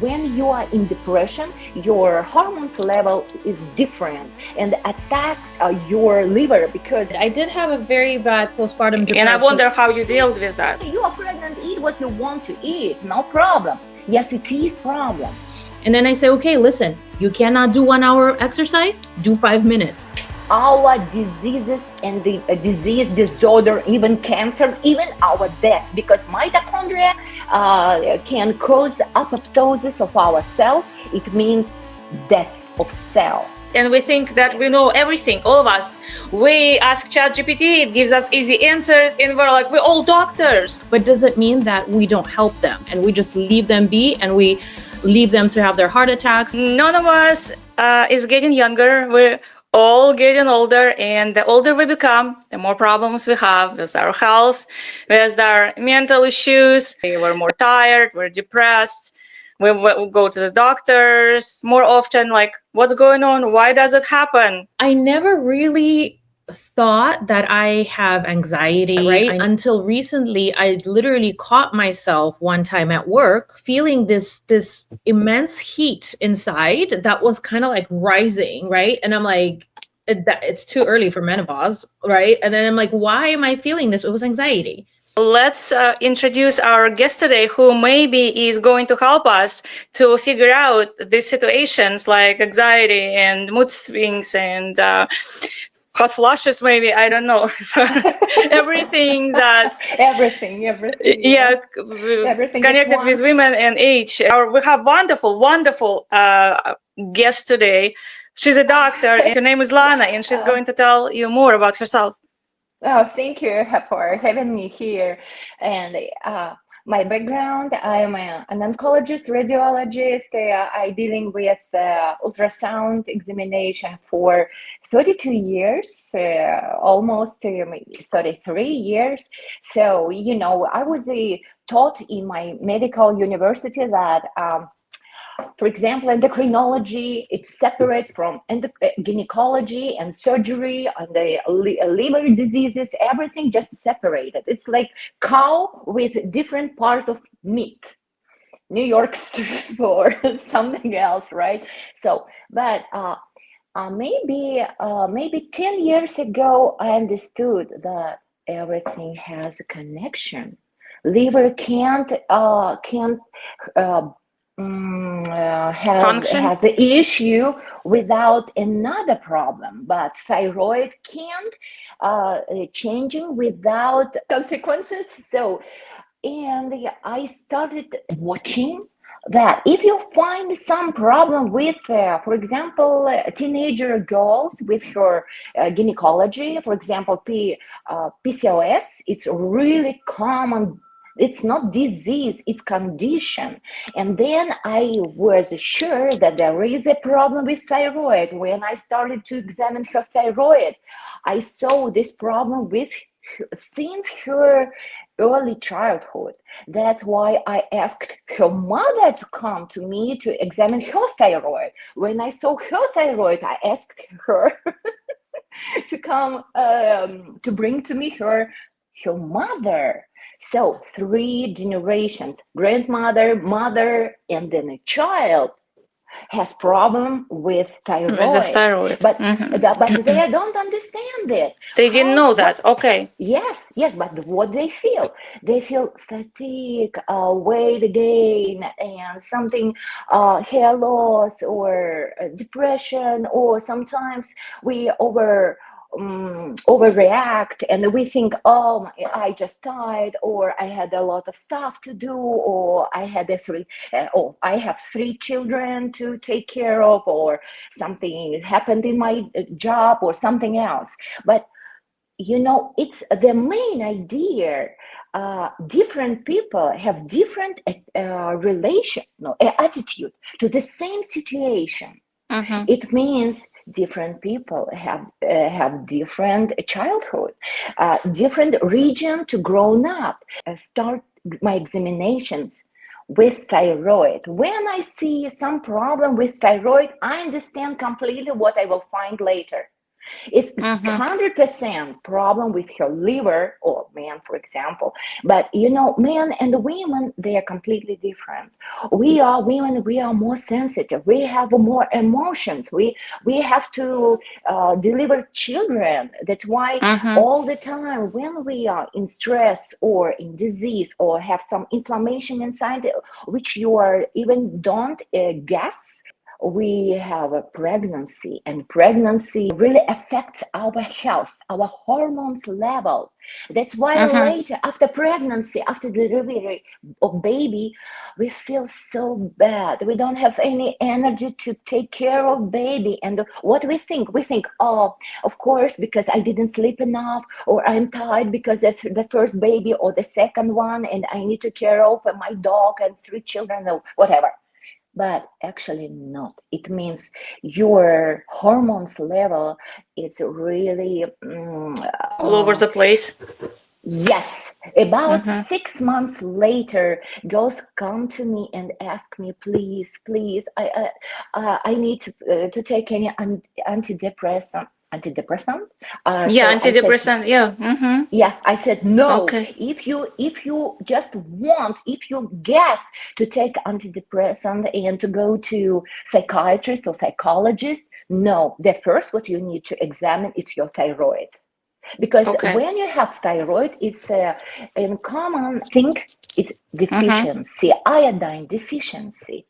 When you are in depression, your hormones level is different and attack your liver because I did have a very bad postpartum depression. And I wonder how you dealt with that. You are pregnant, eat what you want to eat, no problem. Yes, it is problem. And then I say, okay, listen, you cannot do 1 hour exercise, do 5 minutes. Our diseases and the disease disorder, even cancer, even our death, because mitochondria can cause apoptosis of our cell. It means death of cell. And we think that we know everything, all of us. We ask ChatGPT, it gives us easy answers, and we're like, we're all doctors. But does it mean that we don't help them and we just leave them be and we leave them to have their heart attacks? None of us is getting younger. We're all getting older, and the older we become, the more problems we have with our health, with our mental issues. We're more tired, we're depressed. We go to the doctors more often, like, what's going on? Why does it happen? I never really thought that I have anxiety, right? Until recently, I literally caught myself one time at work feeling this immense heat inside that was kind of like rising, right? And I'm like, it's too early for menopause, right? And then I'm like, why am I feeling this? It was anxiety. Let's introduce our guest today, who maybe is going to help us to figure out these situations like anxiety and mood swings and hot flushes, maybe, I don't know. everything that's everything yeah, everything connected with women and age. We have wonderful guest today. She's a doctor, and her name is Lana, and she's going to tell you more about herself. Oh, thank you for having me here. And my background, I am an oncologist-radiologist. I'm dealing with ultrasound examination for 32 years, almost 33 years. So, I was taught in my medical university that for example, endocrinology, it's separate from gynecology and surgery and the liver diseases, everything just separated. It's like cow with different part of meat, New York strip or something else, right? So, but maybe 10 years ago, I understood that everything has a connection. Liver can't has the issue without another problem, but thyroid can't changing without consequences. So, and I started watching that if you find some problem with, for example, teenager girls with her gynecology, for example, PCOS, it's really common. It's not disease, it's condition. And then I was sure that there is a problem with thyroid. When I started to examine her thyroid, I saw this problem since her early childhood. That's why I asked her mother to come to me to examine her thyroid. When I saw her thyroid, I asked her to come to bring to me her mother. So 3 generations, grandmother, mother, and then a child has problem with thyroid. But but they don't understand it. They didn't know that. Okay. Yes, but what they feel fatigue, weight gain, and something hair loss or depression, or sometimes we overreact and we think, oh, I just died, or I had a lot of stuff to do, or I have 3 children to take care of, or something happened in my job or something else. But it's the main idea. Different people have different attitude to the same situation. Mm-hmm. It means different people have different childhood, different region to grown up. Start my examinations with thyroid. When I see some problem with thyroid, I understand completely what I will find later. It's Mm-hmm. 100% problem with her liver, or man, for example. But men and women, they are completely different. We are women, we are more sensitive. We have more emotions. We have to deliver children. That's why Mm-hmm. all the time when we are in stress or in disease or have some inflammation inside, which you are even don't guess, we have a pregnancy, and pregnancy really affects our health, our hormones level. That's why Mm-hmm. later, after pregnancy, after delivery of baby, we feel so bad. We don't have any energy to take care of baby. And what we think, oh, of course, because I didn't sleep enough, or I'm tired because of the first baby or the second one, and I need to care of my dog and 3 children or whatever. But actually not. It means your hormones level is really All over the place. yes. About Mm-hmm. 6 months later, girls come to me and ask me, please, please, I need to take any antidepressant. Antidepressant. Yeah, So I said, antidepressant. Yeah. Mm-hmm. yeah, I said no. Okay. If you just want, if you guess to take antidepressant and to go to psychiatrist or psychologist, no. The first what you need to examine is your thyroid, because Okay. when you have thyroid, it's a common thing. It's Mm-hmm. deficiency, iodine deficiency.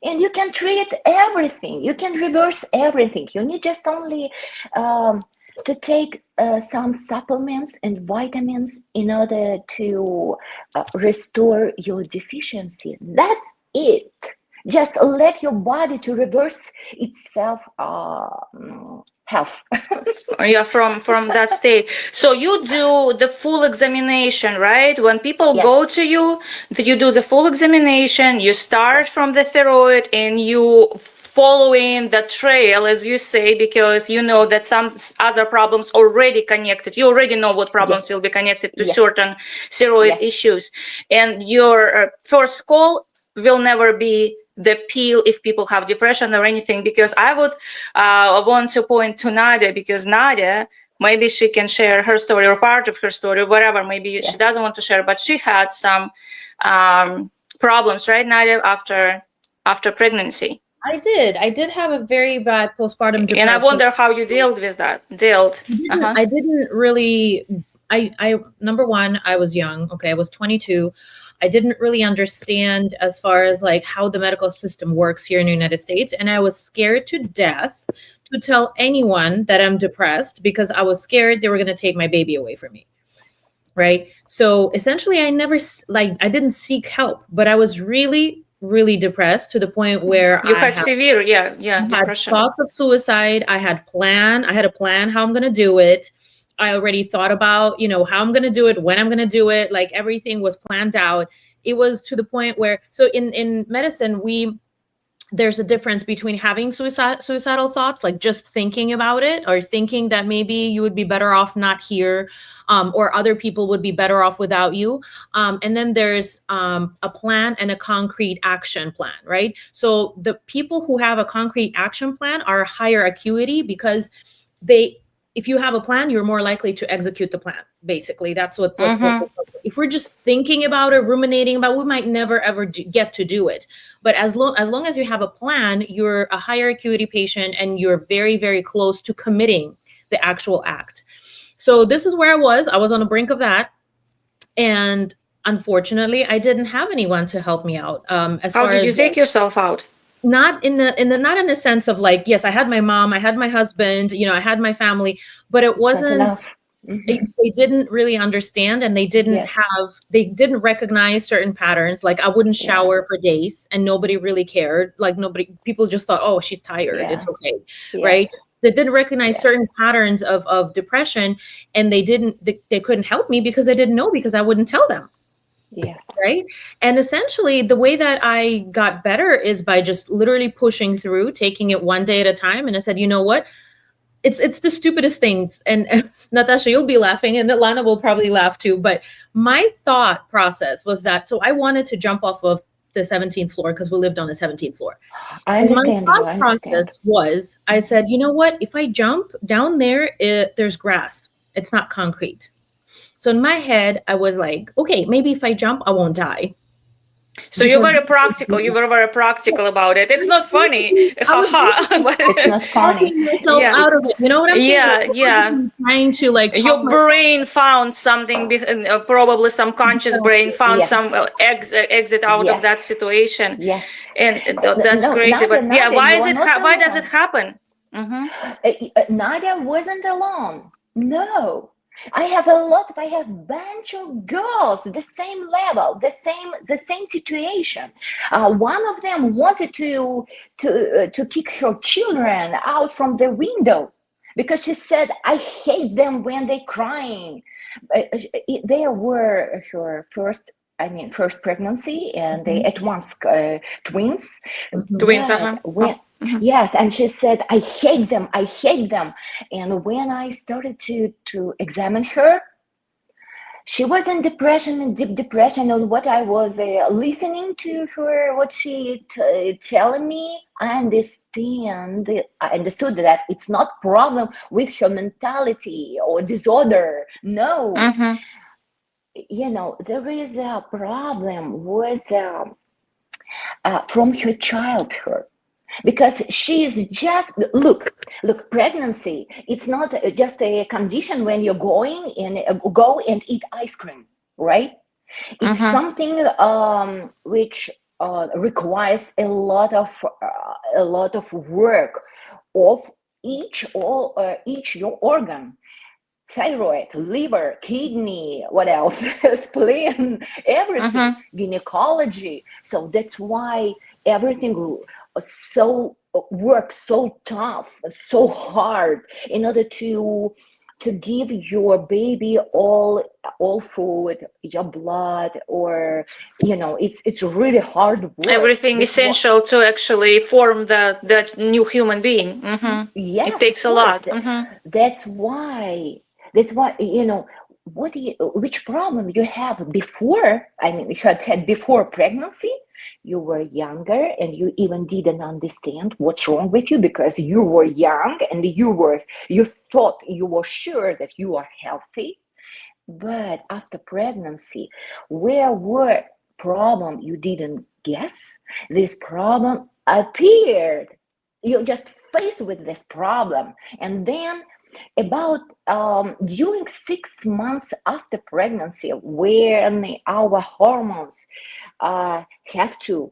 And you can treat everything, you can reverse everything. You need just only to take some supplements and vitamins in order to restore your deficiency. That's it. Just let your body to reverse itself health. Yeah, from that state. So you do the full examination, right? When people Yes, go to you, you do the full examination. You start yes, from the thyroid and you following the trail, as you say, because you know that some other problems already connected. You already know what problems yes, will be connected to yes, certain thyroid yes, issues, and your first call will never be the pill if people have depression or anything, because I would want to point to Nadia, because Nadia, maybe she can share her story or part of her story, whatever. Maybe she yes. doesn't want to share, but she had some problems, right, Nadia, after pregnancy. I did have a very bad postpartum And I depression. wonder how you dealt with that. Dealt. Uh-huh. I didn't really I number one, I was young. Okay, I was 22. I didn't really understand as far as like how the medical system works here in the United States, and I was scared to death to tell anyone that I'm depressed because I was scared they were going to take my baby away from me. Right? So essentially I never like I didn't seek help, but I was really depressed to the point where You had severe, I had depression. thoughts of suicide. I had a plan how I'm going to do it. I already thought about, how I'm going to do it, when I'm going to do it. Like everything was planned out. It was to the point where, so in medicine, there's a difference between having suicidal thoughts, like just thinking about it, or thinking that maybe you would be better off not here, or other people would be better off without you. And then there's a plan and a concrete action plan, right? So the people who have a concrete action plan are higher acuity because they, if you have a plan, you're more likely to execute the plan. Basically, that's what Mm-hmm. if we're just thinking about it, ruminating about, we might never ever get to do it. But as long as you have a plan, you're a higher acuity patient and you're very close to committing the actual act. So this is where I was on the brink of that, and unfortunately I didn't have anyone to help me out, as How far did as you take yourself out? not not in the sense of like, yes, I had my mom, I had my husband, I had my family, but it It's not wasn't, enough. Hmm. they didn't really understand, and Yes, they didn't recognize certain patterns. Like I wouldn't yeah, shower for days and nobody really cared. Like nobody, people just thought, oh, she's tired, yeah, it's okay. yes, Right? They didn't recognize yes, certain patterns of depression, and they couldn't help me because they didn't know, because I wouldn't tell them. yes, Right? And essentially the way that I got better is by just literally pushing through, taking it one day at a time. And I said, you know what, it's the stupidest things. And Natasha, you'll be laughing, and Lana will probably laugh too. But my thought process was that, so I wanted to jump off of the 17th floor because we lived on the 17th floor. I And my understand you. thought I understand. process was, I said, you know what? If I jump down there, there's grass. It's not concrete. So in my head, I was like, okay, maybe if I jump, I won't die. So you were practical. You were very practical about it. It's not funny, haha. It's not funny. Talking myself Yeah. out of it. You know what I'm saying? Yeah, Like, yeah. trying to like Your talk brain found something, probably some conscious brain found Yes. some exit out of that Yes. situation. Yes. And that's No, crazy. But Nadia, yeah, why you is are it? not Why does it alone. happen? Mm-hmm. Nadia wasn't alone. No. I have a bunch of girls, the same level, the same situation. One of them wanted to kick her children out from the window because she said, I hate them when they're crying. They were her first pregnancy, and they at once twins. Twins, But yes, and she said, I hate them. And when I started to examine her, she was in depression, in deep depression. And what I was listening to her, what she telling me, I understood that it's not problem with her mentality or disorder. No, there is a problem with from her childhood. Because she is just look, pregnancy, it's not just a condition when you're going and go and eat ice cream, right? It's something which requires a lot of work of each your organ: thyroid, liver, kidney, what else? Spleen, everything, gynecology. So that's why everything works so tough, so hard in order to give your baby all food, your blood, or it's really hard work. Everything essential to actually form that new human being. Yes, it takes a lot. That's why which problem you have before. I mean, you had before pregnancy. You were younger and you even didn't understand what's wrong with you because you were young and you thought, you were sure that you are healthy. But after pregnancy, where were problem you didn't guess? This problem appeared. You're just faced with this problem. And then about during 6 months after pregnancy, when our hormones have to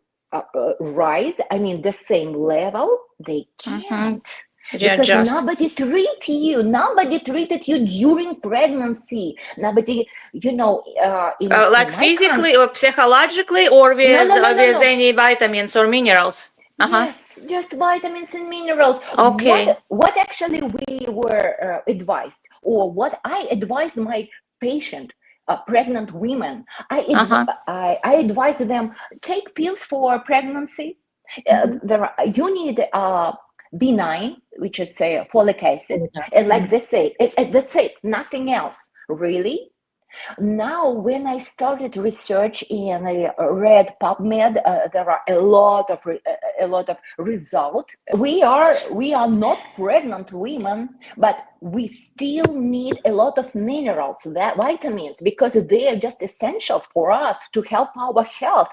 rise, I mean the same level, they can't. Because nobody treated you during pregnancy. Nobody, like physically or psychologically, or with any vitamins or minerals. Yes, just vitamins and minerals. Okay. What actually we were advised, or what I advised my patient, pregnant women, I advise them, take pills for pregnancy. You need B9, which is folic acid, and like they say, that's it, nothing else, really. Now, when I started research and I read PubMed, there are a lot of results. We are not pregnant women, but we still need a lot of minerals, vitamins, because they are just essential for us to help our health.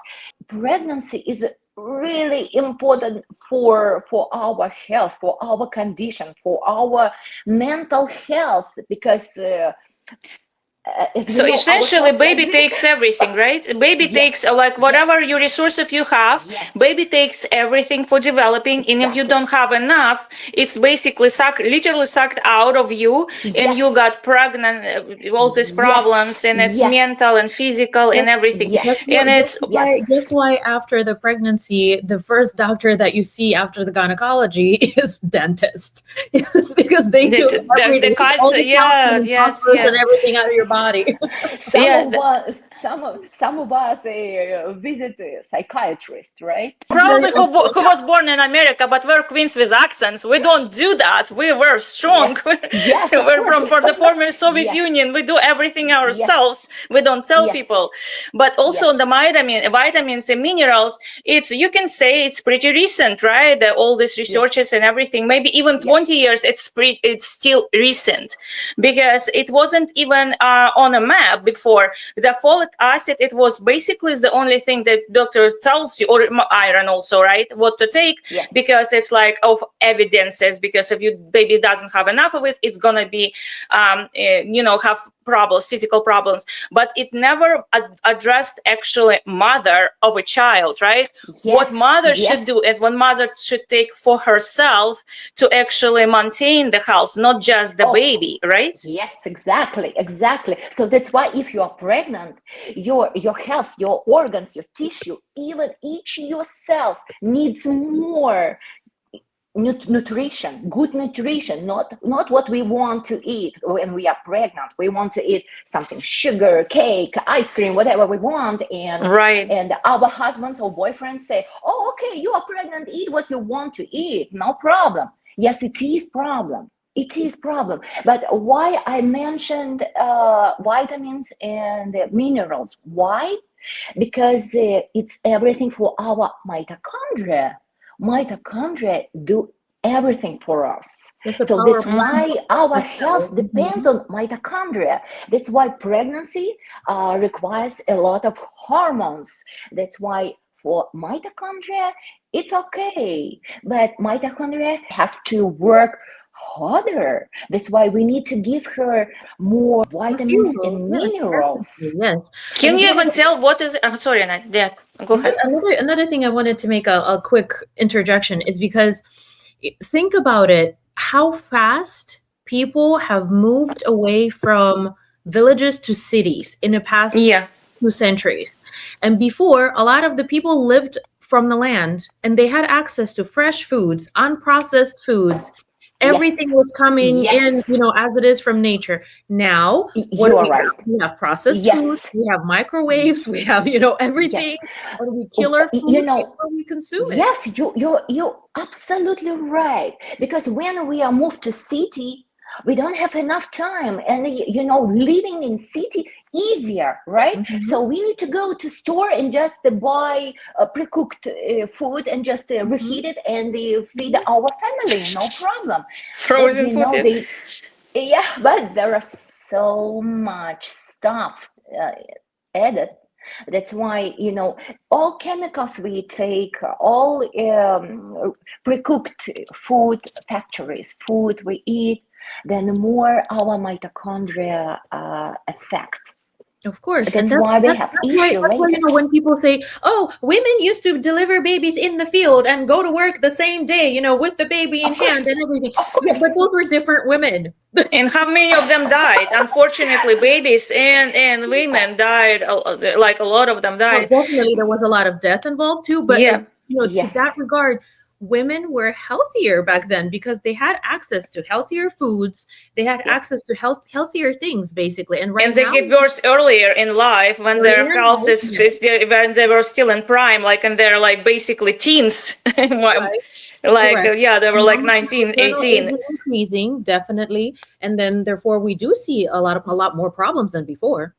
Pregnancy is really important for our health, for our condition, for our mental health, because so essentially baby takes everything, right? Baby takes like whatever your resources you have. Baby takes everything for developing, and if you don't have enough, it's basically literally sucked out of you, and you got pregnant, all these problems, and it's mental and physical and everything. And Guess why after the pregnancy, the first doctor that you see after the gynecology is dentist. It's because they do everything, the cuts, and everything out of your body. body. Some of us visit a psychiatrist, right? Probably who was born in America, but we're queens with accents. We don't do that. We were strong. Yes, of We're course. from the former Soviet Yes. Union. We do everything ourselves. We don't tell people. But also the vitamins and minerals, you can say it's pretty recent, right? All these researches and everything, maybe even 20 years, it's still recent, because it wasn't even on a map before. The folic acid, it was basically the only thing that doctor tells you, or iron also, right, what to take, because it's like of evidences, because if your baby doesn't have enough of it, it's gonna be have problems, physical problems. But it never addressed actually mother of a child, right? What mother should do and what mother should take for herself to actually maintain the health, not just the baby, right? Yes, exactly. So that's why if you are pregnant, your health, your organs, your tissue, even each yourself needs more nutrition, good nutrition, not what we want to eat when we are pregnant. We want to eat something, sugar, cake, ice cream, whatever we want, and our husbands or boyfriends say, oh, okay, you are pregnant, eat what you want to eat, no problem. Yes, it is problem. But why I mentioned vitamins and minerals? Why? Because it's everything for our mitochondria. Mitochondria do everything for us. So that's why our health depends on mitochondria. That's why pregnancy requires a lot of hormones. That's why for mitochondria, it's okay. But mitochondria has to work harder. That's why we need to give her more vitamins and minerals. Yes. Can you even tell what is? I'm sorry, Anna. Go ahead. Another thing I wanted to make a quick interjection is because think about it, how fast people have moved away from villages to cities in the past 2 centuries. And before, a lot of the people lived from the land and they had access to fresh foods, unprocessed foods. Everything was coming in, as it is from nature. Now, what do we have? We have processed foods, we have microwaves, we have, everything. Or we kill our food before we consume it. Yes, you're absolutely right. Because when we are moved to city, we don't have enough time, and living in city easier, right? So we need to go to store and just buy pre-cooked food and just reheat it and feed our family, no problem. Frozen food. But there are so much stuff added. That's why all chemicals we take, all pre-cooked food factories, food we eat, then more our mitochondria affect. Of course. That's why we have issue. When people say, oh, women used to deliver babies in the field and go to work the same day, with the baby in hand and everything. Yeah, but those were different women. And how many of them died? Unfortunately, babies and women died, like a lot of them died. Well, definitely there was a lot of death involved too, but to that regard, women were healthier back then because they had access to healthier foods. They had access to healthier things, basically. And they give birth earlier in life when their health when they were still in prime, like in their basically teens. Right. They were like 19, 18. Increasing, definitely. And then therefore we do see a lot more problems than before.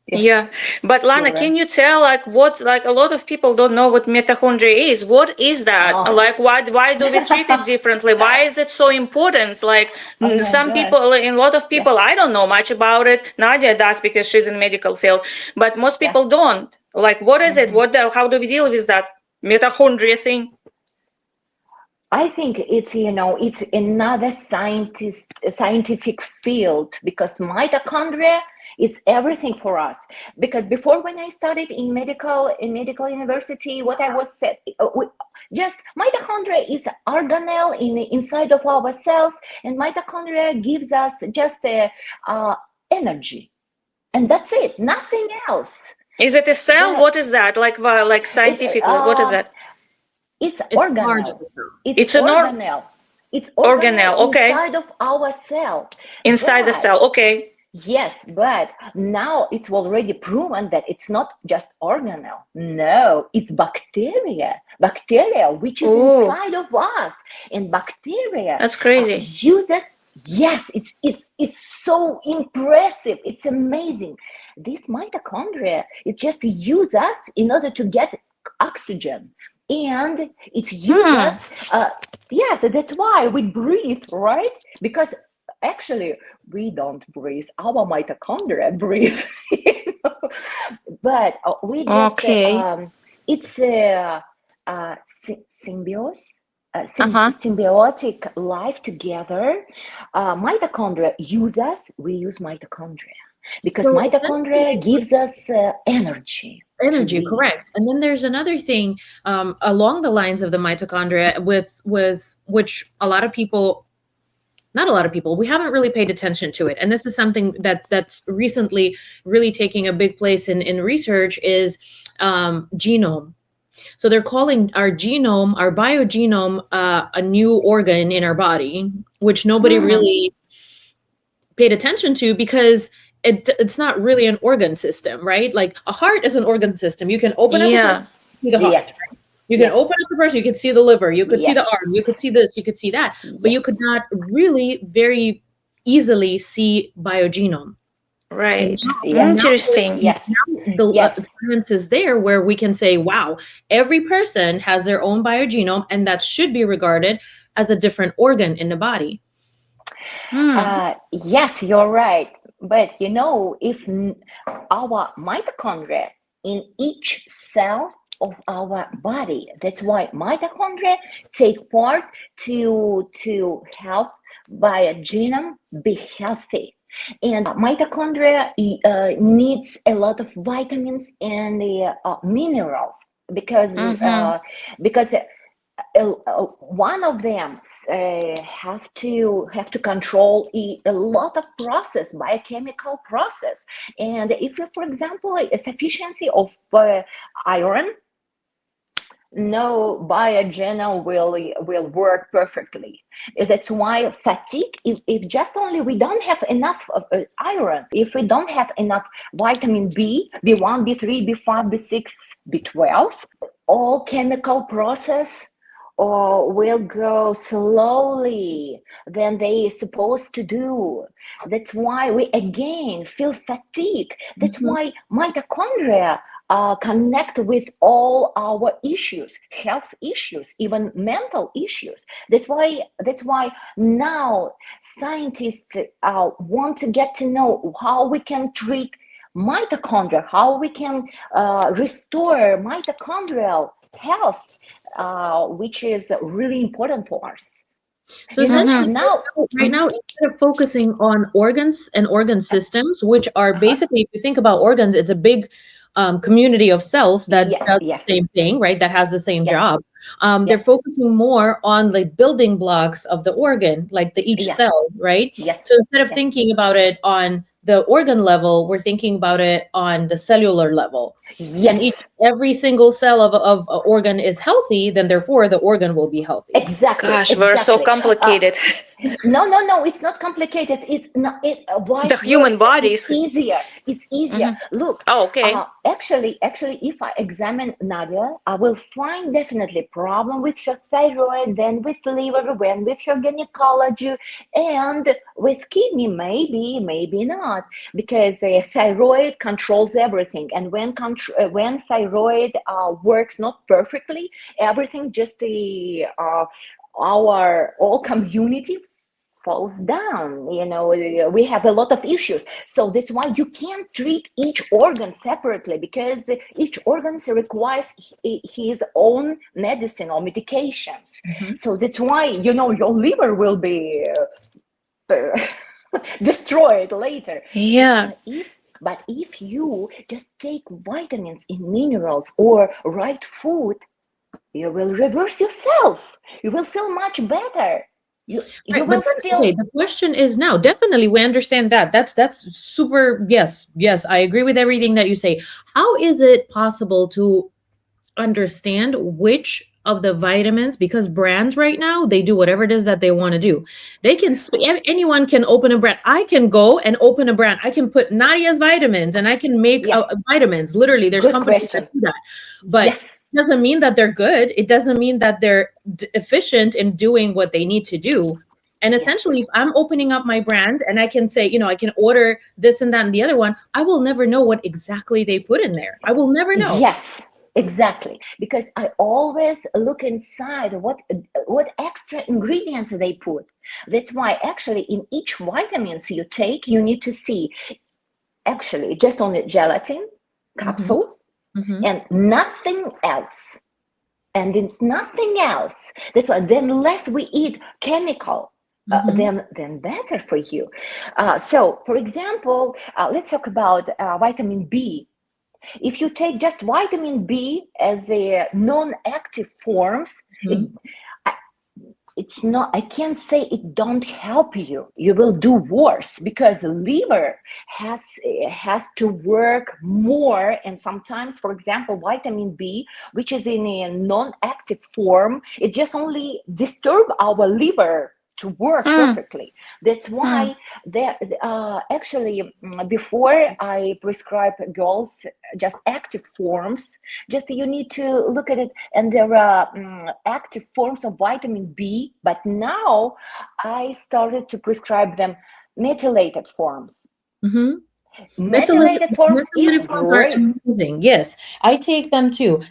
Yeah, but Lana, can you tell what a lot of people don't know what mitochondria is? What is that? Why do we treat it differently? Why is it so important? Some people, a lot of people, I don't know much about it. Nadia does because she's in medical field, but most people don't. What is it? How do we deal with that mitochondria thing? I think it's it's another scientific field, because mitochondria is everything for us. Because before, when I studied in medical university, what I was said, just mitochondria is organelle inside of our cells, and mitochondria gives us just energy, and that's it, nothing else. Is it a cell? What is that? Scientifically, what is that? It's organelle. It's an organelle. It's organelle. Okay. Inside of our cell. Inside the cell. Okay. Yes, but now it's already proven that it's not just organelle. No, it's bacteria which is Oh, inside of us, and bacteria that's crazy. uses. Yes, it's so impressive. It's amazing. This mitochondria, it just uses us in order to get oxygen, and it uses. Yes, that's why we breathe, right? Because actually we don't breathe, our mitochondria breathe. But we just Okay. it's a, symbiosis, Uh-huh. symbiotic life together. Mitochondria use us, we use mitochondria, because So mitochondria gives us energy to energy, live. correct. And then there's another thing along the lines of the mitochondria with which a lot of people, not a lot of people, we haven't really paid attention to it. And this is something that's recently really taking a big place in research is genome. So they're calling our genome, our biogenome, a new organ in our body, which nobody really paid attention to because it's not really an organ system, right? Like a heart is an organ system. You can open up a person, Yeah. see the heart. Yes, Right? You can open yes, up the person, you can see the liver, you could see the yes, arm, you could see this, you could see that, but you yes. could not really very easily see biogenome. And Right. Yes, Interesting. yes, the yes, science is there where we can say, wow, every person has their own biogenome, and that should be regarded as a different organ in the body. yes, you're right. But if our mitochondria in each cell of our body, that's why mitochondria take part to help biogenome be healthy. And mitochondria needs a lot of vitamins and minerals, because Mm-hmm. because one of them have to control a lot of process, biochemical process. And if you, for example, a sufficiency of iron, no biogenome will work perfectly. That's why fatigue, if just only we don't have enough of iron, if we don't have enough vitamin B1, B3, B5, B6, B12, all chemical process will go slowly than they supposed to do. That's why we again feel fatigue. That's Mhm. why mitochondria connect with all our issues, health issues, even mental issues. That's why now scientists want to get to know how we can treat mitochondria, how we can restore mitochondrial health, which is really important for us. So You know, essentially, Mm-hmm. now, right now, instead of focusing on organs and organ systems, which are uh-huh. basically, if you think about organs, it's a big community of cells that Yeah, does the yes, same thing, right? That has the same yes, job. They're yes, focusing more on like building blocks of the organ, like the each yeah, cell, right? yes, So instead of yes, thinking about it on the organ level, we're thinking about it on the cellular level. And each yes. every single cell of an organ is healthy, then therefore the organ will be healthy. Exactly, Gosh, we're so exactly. complicated. No, it's not complicated. It's not. Why The it human works? It's bodies. easier. It's easier. Mm-hmm. Look, Oh, okay. actually, if I examine Nadia, I will find definitely problem with her thyroid, then with liver, then with her gynecology, and with kidney. Maybe not, because thyroid controls everything, and when thyroid works not perfectly, everything just our all community falls down. We have a lot of issues, so that's why you can't treat each organ separately, because each organ requires his own medicine or medications. Mhm. So that's why your liver will be destroyed later. Yeah. But if you just take vitamins and minerals or right food, you will reverse yourself. You will feel much better. You Right, but will then okay, feel. the question is now, definitely we understand that. That's super, yes, yes, I agree with everything that you say. How is it possible to understand which of the vitamins, because brands right now, they do whatever it is that they want to do. They can, anyone can open a brand. I can go and open a brand. I can put Nadia's vitamins and I can make Yeah. vitamins. Literally, there's Good companies question. that do that. But Yes. it doesn't mean that they're good. It doesn't mean that they're efficient in doing what they need to do. And essentially, if I'm opening up my brand and I can say, I can order this and that and the other one, I will never know what exactly they put in there. I will never know. Yes, exactly. Because I always look inside what extra ingredients they put. That's why actually in each vitamins you take, you need to see actually just only gelatin, capsules, and nothing else. And it's nothing else. That's why then less we eat chemical, then better for you. So, for example, let's talk about vitamin B. If you take just vitamin B as a non-active forms, it's not, I can't say it don't help you. You will do worse because the liver has to work more. And sometimes, for example, vitamin B, which is in a non-active form, it just only disturb our liver to work perfectly. That's why actually before I prescribe girls just active forms, just you need to look at it, and there are active forms of vitamin B, but now I started to prescribe them methylated forms. Methylated forms is great. Are amazing. Yes, I take them too.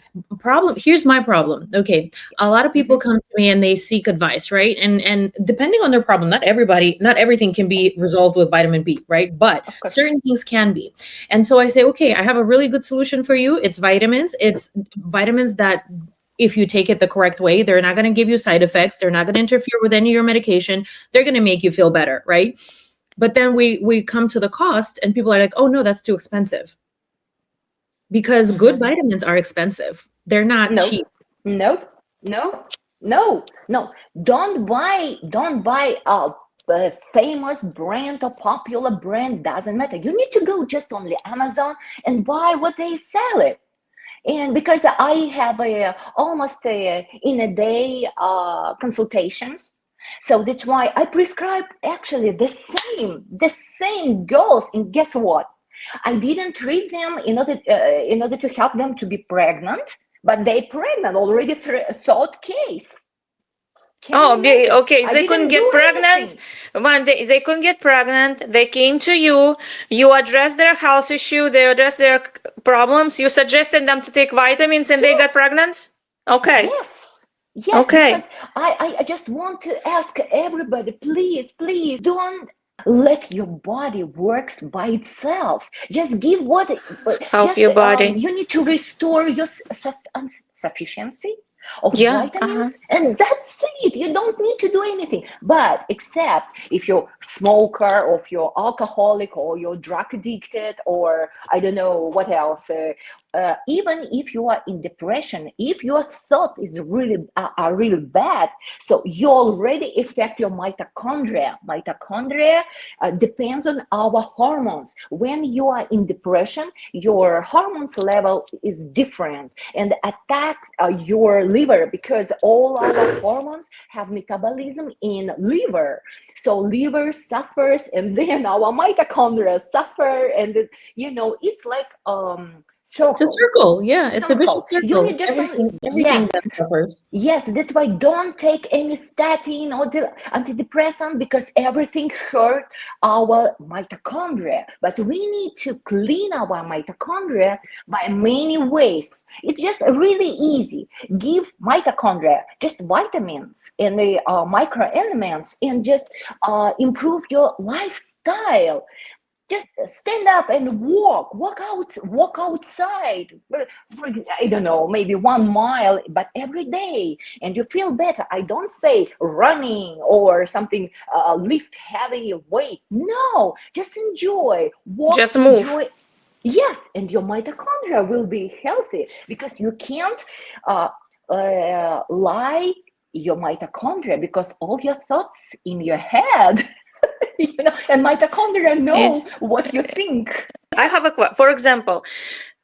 Here's my problem. Okay, a lot of people come to me and they seek advice, right? And depending on their problem, not everything can be resolved with vitamin B, right? But certain things can be. And so I say, okay, I have a really good solution for you. It's vitamins. It's vitamins that, if you take it the correct way, they're not going to give you side effects. They're not going to interfere with any of your medication. They're going to make you feel better, right? But then we come to the cost and people are like, oh no, that's too expensive. Because good vitamins are expensive. They're not cheap. No. Don't buy a famous brand or popular brand, doesn't matter. You need to go just only Amazon and buy what they sell it. And because I have almost in a day consultations, so that's why I prescribe actually the same girls. And guess what? I didn't treat them in order to help them to be pregnant, but they pregnant already third case. Okay. So they couldn't get pregnant. When they couldn't get pregnant, they came to you. You addressed their health issue. They addressed their problems. You suggested them to take vitamins, and they got pregnant. Okay. Yes, because I just want to ask everybody, please don't let your body works by itself. Just give help your body. You need to restore your sufficiency of vitamins, and that's it. You don't need to do anything, but except if you're smoker, or if you're alcoholic, or you're drug addicted, or I don't know what else. Even if you are in depression, if your thought is really bad, so you already affect your mitochondria. Mitochondria depends on our hormones. When you are in depression, your hormones level is different and attack your liver, because all our hormones have metabolism in liver. So liver suffers, and then our mitochondria suffer, and it's like circle. It's a circle, yeah. It's a vicious circle. You need just everything that suffers. Yes, that's why don't take any statin or antidepressant, because everything hurt our mitochondria. But we need to clean our mitochondria by many ways. It's just really easy. Give mitochondria just vitamins and the microelements, and just improve your lifestyle. Just stand up and walk outside for, I don't know, maybe 1 mile, but every day, and you feel better. I don't say running or something, lift heavy weight. No, just enjoy, walk, just move. Enjoy. Yes, and your mitochondria will be healthy, because you can't lie your mitochondria, because all your thoughts in your head. And mitochondria know what you think. I have for example,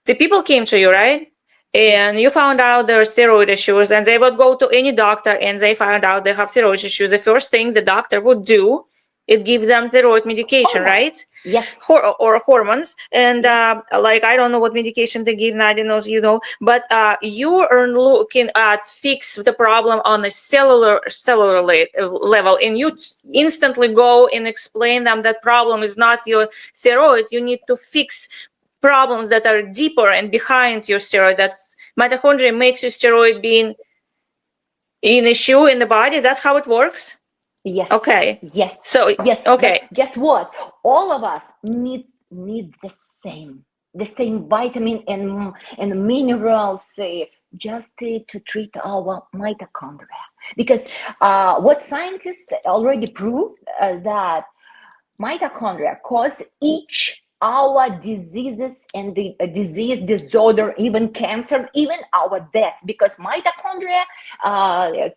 the people came to you, right? and you found out there are steroid issues, and they would go to any doctor and they found out they have steroid issues, the first thing the doctor would do, it gives them steroid medication, right? Yes. Or hormones. And Yes. like, I don't know what medication they give, Nadia knows, you know, but you are looking at fix the problem on a cellular level, and you instantly go and explain them that problem is not your steroid. You need to fix problems that are deeper and behind your steroid. That's mitochondria makes your steroid being an issue in the body. That's how it works. Yes. Okay. Yes. So yes. Okay. But guess what? All of us need the same vitamin and minerals just to treat our mitochondria. Because what scientists already proved that mitochondria cause each our diseases and the disease, disorder, even cancer, even our death, because mitochondria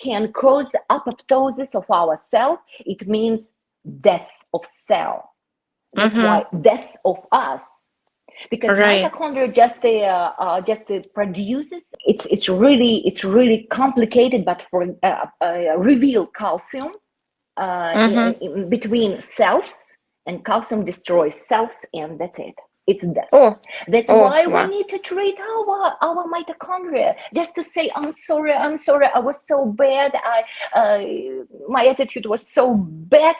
can cause apoptosis of our cell. It means death of cell. That's why death of us, because mitochondria just produces. It's really complicated, but for reveal calcium in between cells. And calcium destroys cells, and that's it. It's death. That's why we need to treat our mitochondria. Just to say, I'm sorry, I was so bad. My attitude was so bad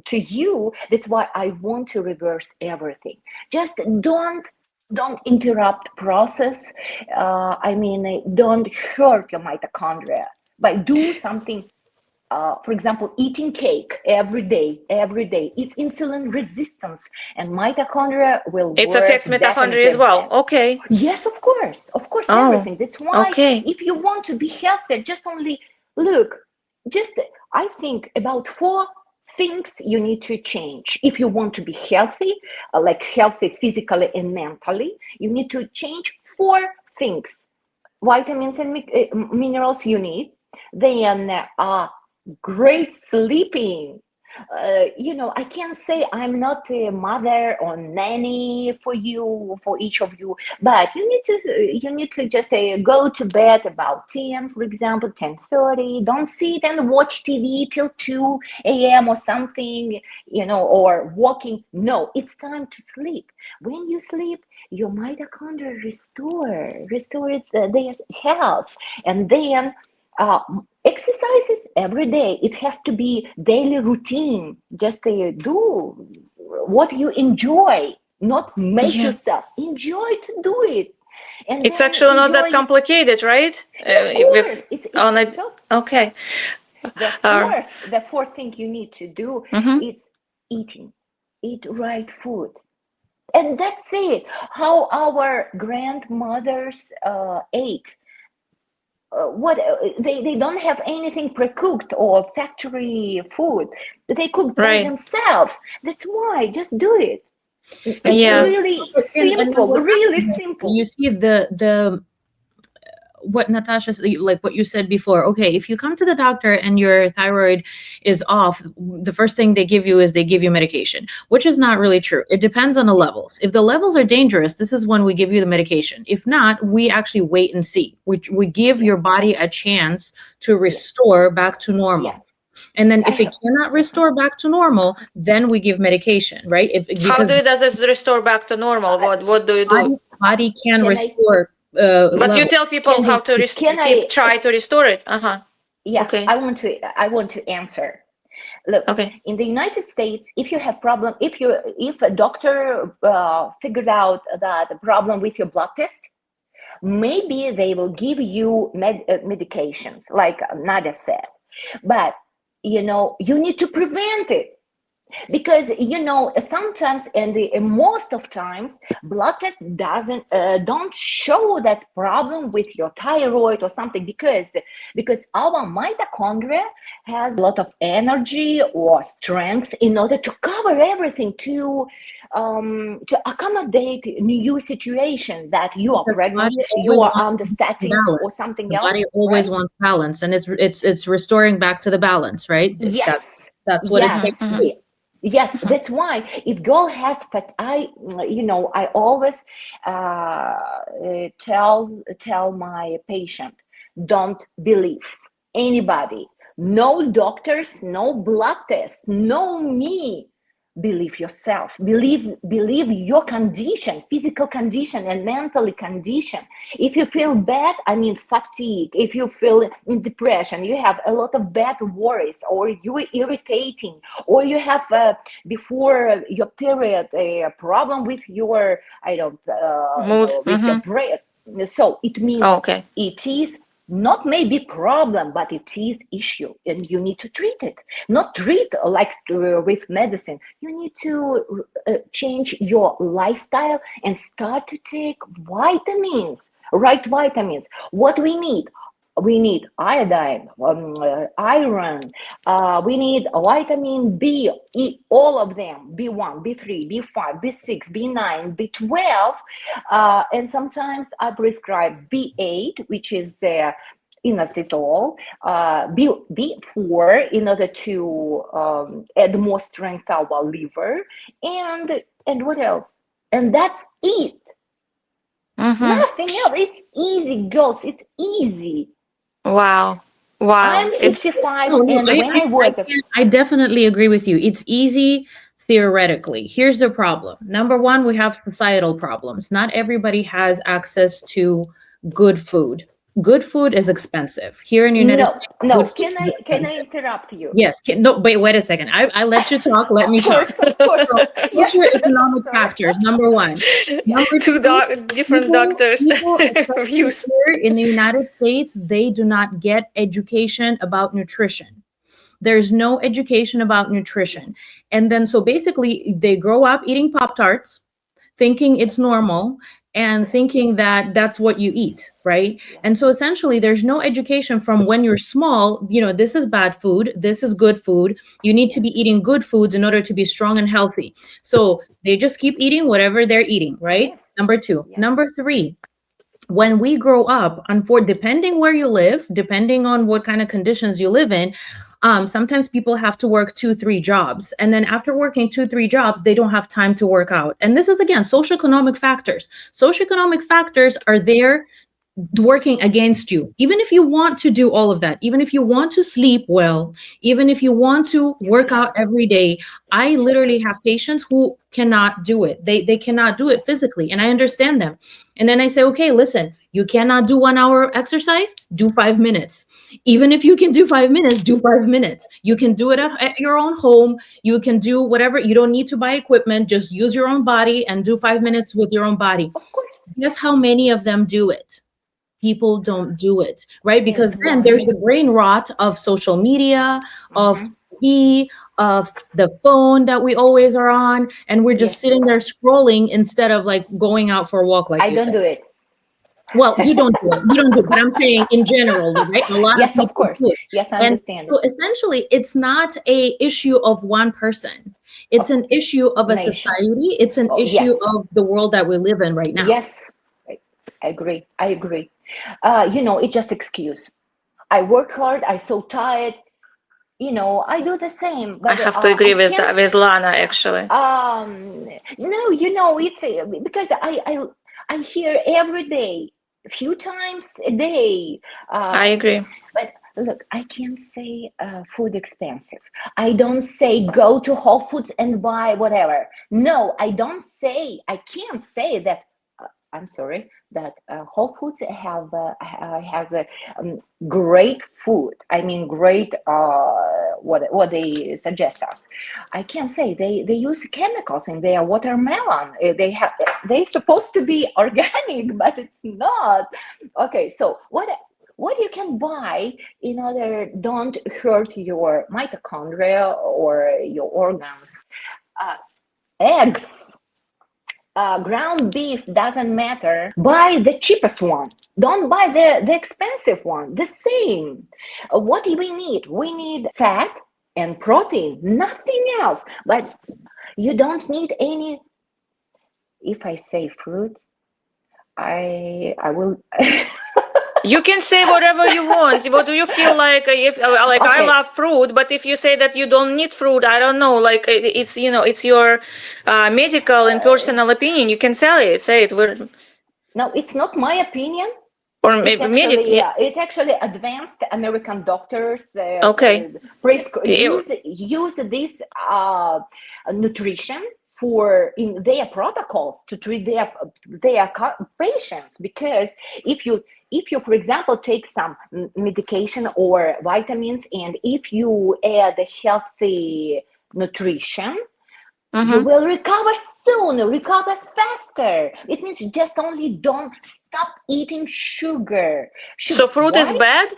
to you. That's why I want to reverse everything. Just don't interrupt process. Don't hurt your mitochondria by do something. For example, eating cake every day, it's insulin resistance, and mitochondria will it affects mitochondria as well. Okay. Yes, of course, everything. That's why if you want to be healthy, just only look. I think about 4 things you need to change if you want to be healthy, like healthy physically and mentally. You need to change 4 things: vitamins and minerals you need. Then great sleeping. I can't say I'm not a mother or nanny for each of you, but you need to just go to bed about 10, for example, 10:30. Don't sit and watch TV till 2 a.m. or something, or walking. No, it's time to sleep. When you sleep, your mitochondria restore their health, and then exercises every day. It has to be daily routine. Just do what you enjoy, not make yourself enjoy to do it. And it's actually not that complicated, right? Of course, it's okay. The fourth thing you need to do is eat right food. And that's it. How our grandmothers ate. They don't have anything pre-cooked or factory food. They cook by themselves. That's why. Just do it. It's really simple. Really simple. You see the what Natasha, like what you said before. Okay, if you come to the doctor and your thyroid is off, the first thing they give you medication, which is not really true. It depends on the levels. If the levels are dangerous, this is when we give you the medication. If not, we actually wait and see, which we give your body a chance to restore back to normal. And then if it cannot restore back to normal, then we give medication, right? How does it restore back to normal? What do you do? Body can restore. But you tell people how to try to restore it. Okay. I want to answer. Look, in the United States, if you have problem, if a doctor figured out that the problem with your blood test, maybe they will give you medications, like Nadia said. But you need to prevent it. Because sometimes and most of times blood test don't show that problem with your thyroid or something, because our mitochondria has a lot of energy or strength in order to cover everything, to accommodate new situation that you are pregnant, you are under statin or something else. The body always wants balance, and it's restoring back to the balance, right? Yes, that's what it's supposed to be. Yes, that's why if girl has fat, I always tell my patient, don't believe anybody, no doctors, no blood tests, no me. Believe yourself. Believe your condition, physical condition and mentally condition. If you feel bad, I mean fatigue, if you feel in depression, you have a lot of bad worries, or you are irritating, or you have before your period a problem with your, I don't Mood. with your breast. So it means Okay. it is not maybe problem, but it is issue, and you need to treat it. Not treat like with medicine. You need to change your lifestyle and start to take vitamins, right vitamins. What we need? We need iodine, iron, we need vitamin B, all of them, B1, B3, B5, B6, B9, B12, and sometimes I prescribe B8, which is inositol, B4 in order to add more strength to our liver, and what else? And that's it. Nothing else. It's easy, girls. It's easy. Wow. I'm It's 55, No, and when I was I definitely agree with you. It's easy theoretically. Here's the problem. Number one, we have societal problems. Not everybody has access to good food. Good food is expensive. Here in the United States, good food is can I expensive. interrupt you? Yes. No, wait a second. I let you talk. Let me Of talk. course, of course. So Yes, socioeconomic sorry. factors, number one. Number two two, different doctors' people, especially views. here in the United States, they do not get education about nutrition. There's no education about nutrition. Yes. And then, so basically, they grow up eating Pop Tarts, thinking it's normal and thinking that that's what you eat, right? And so essentially there's no education from when you're small, this is bad food, this is good food. You need to be eating good foods in order to be strong and healthy. So they just keep eating whatever they're eating, right? Yes. Number two. Yes. Number three, when we grow up, depending where you live, depending on what kind of conditions you live in, sometimes people have to work 2-3 jobs, and then after working 2-3 jobs, they don't have time to work out. And this is again socioeconomic factors. Socioeconomic factors are there working against you. Even if you want to do all of that, even if you want to sleep well, even if you want to work out every day, I literally have patients who cannot do it. They cannot do it physically, and I understand them. And then I say, okay, listen, you cannot do 1 hour exercise, do 5 minutes. Even if you can do 5 minutes, do 5 minutes. You can do it at your own home. You can do whatever. You don't need to buy equipment. Just use your own body and do 5 minutes with your own body. Of course. Guess how many of them do it? People don't do it, right? Because then there's the brain rot of social media, of TV, of the phone that we always are on, and we're just sitting there scrolling instead of like going out for a walk, like I you don't said. do it. Well, you don't do it. You don't do it. But I'm saying in general, right? A lot Yes, of of people course. do it. Yes, I And understand. so essentially, it's not a issue of one person. It's an issue of a Nation. society. It's an Oh, issue yes. of the world that we live in right now. Yes, I agree. I agree. It's just excuse. I work hard. I so tired. I do the same. But I have to agree with can't with Lana actually. No, it's because I hear every day, a few times a day. I agree. But look, I can't say food expensive. I don't say go to Whole Foods and buy whatever. No, I can't say that. I'm sorry, that Whole Foods has a great food. I mean, great what they suggest us. I can't say they use chemicals in their watermelon. They're supposed to be organic, but it's not. Okay, so what you can buy in order don't hurt your mitochondria or your organs. Eggs. Ground beef doesn't matter. Buy the cheapest one. Don't buy the expensive one. The same. What do we need? We need fat and protein, nothing else. But you don't need any. If I say fruit, I will. You can say whatever you want. What do you feel like? If like I Okay. love fruit, but if you say that you don't need fruit, I don't know. Like it's it's your medical and personal opinion. You can say it. No, it's not my opinion. Or It's maybe actually advanced American doctors okay. use this nutrition for in their protocols to treat their patients, because if you for example take some medication or vitamins, and if you add a healthy nutrition, you will recover sooner, recover faster. It means just only don't stop eating sugar. So fruit Why? is bad?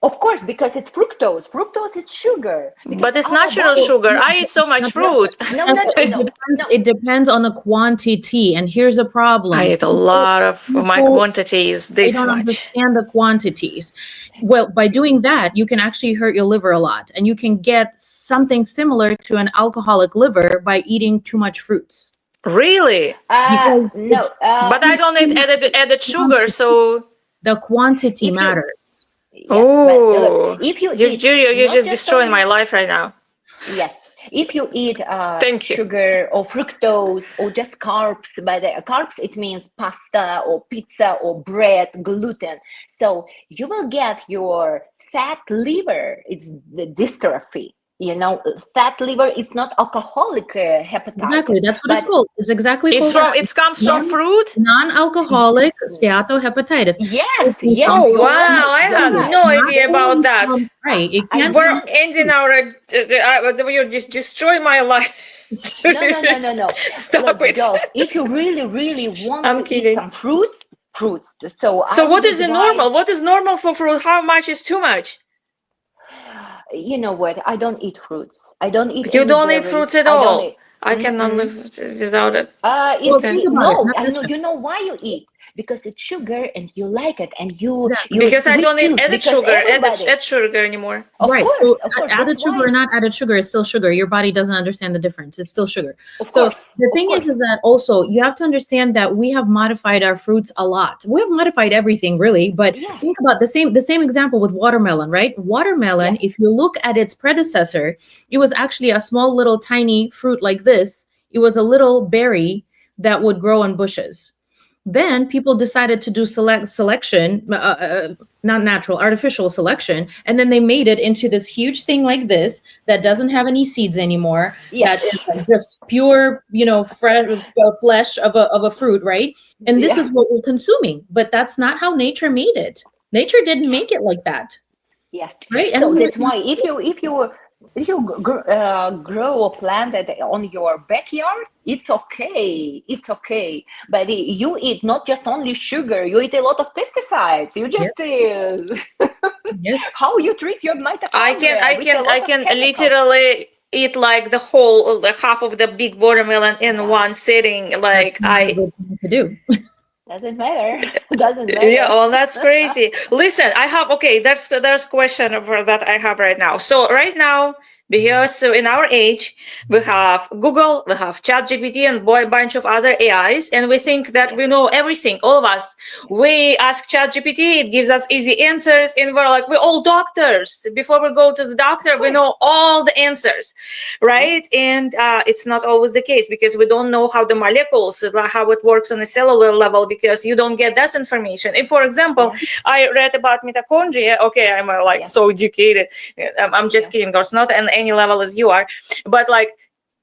Of course, because it's fructose. Fructose is sugar. But it's natural sugar. I eat so much fruit. It depends on the quantity, and here's a problem. I eat a lot of my quantities. They don't understand the quantities. Well, by doing that, you can actually hurt your liver a lot, and you can get something similar to an alcoholic liver by eating too much fruits. Really? No. But I don't eat added sugar, so the quantity matters. Yes, but if you eat, you're just destroying my life right now. Yes, if you eat sugar or fructose or just carbs, by the carbs it means pasta or pizza or bread, gluten. So you will get your fat liver. It's the dystrophy. You know, fat liver. It's not alcoholic hepatitis. Exactly, that's what it's called. It's exactly called. It comes from fruit. Non-alcoholic steatohepatitis. Yes. Oh wow! I had no idea about that. Right, it can't. We're ending our. You just destroy my life. No. Stop it. Girls, if you really want to eat some fruits. So what is normal? What is normal for fruit? How much is too much? You know what? I don't eat fruits. I don't eat. You don't eat fruits at all. I cannot live without it. You know why you eat? Because it's sugar and you like it, and you because I don't eat added sugar anymore. Right. So added sugar or not added sugar is still sugar. Your body doesn't understand the difference. It's still sugar. So the thing is that also you have to understand that we have modified our fruits a lot. We have modified everything really, but think about the same example with watermelon, right? Watermelon, if you look at its predecessor, it was actually a small little tiny fruit like this. It was a little berry that would grow on bushes. Then people decided to do selection, not natural, artificial selection. And then they made it into this huge thing like this that doesn't have any seeds anymore. That is like just pure, flesh of a fruit, right? And this is what we're consuming. But that's not how nature made it. Nature didn't make it like that. Yes. Right. So that's why if you grow a plant on your backyard, it's okay. It's okay. But you eat not just only sugar, you eat a lot of pesticides. You just how you treat your mitochondria. I can literally eat like the whole half of the big watermelon in one sitting. Like That's not a good thing to do. Doesn't matter. Yeah, well, that's crazy. Listen, I have there's question for that I have right now. So right now, because in our age, we have Google, we have ChatGPT, and a bunch of other AIs, and we think that we know everything. All of us, we ask ChatGPT, it gives us easy answers, and we're all doctors. Before we go to the doctor, we know all the answers, right? And it's not always the case because we don't know how the molecules, how it works on a cellular level, because you don't get that information. And for example, I read about mitochondria. Okay, I'm so educated. I'm just kidding, of course, not on any level as you are, but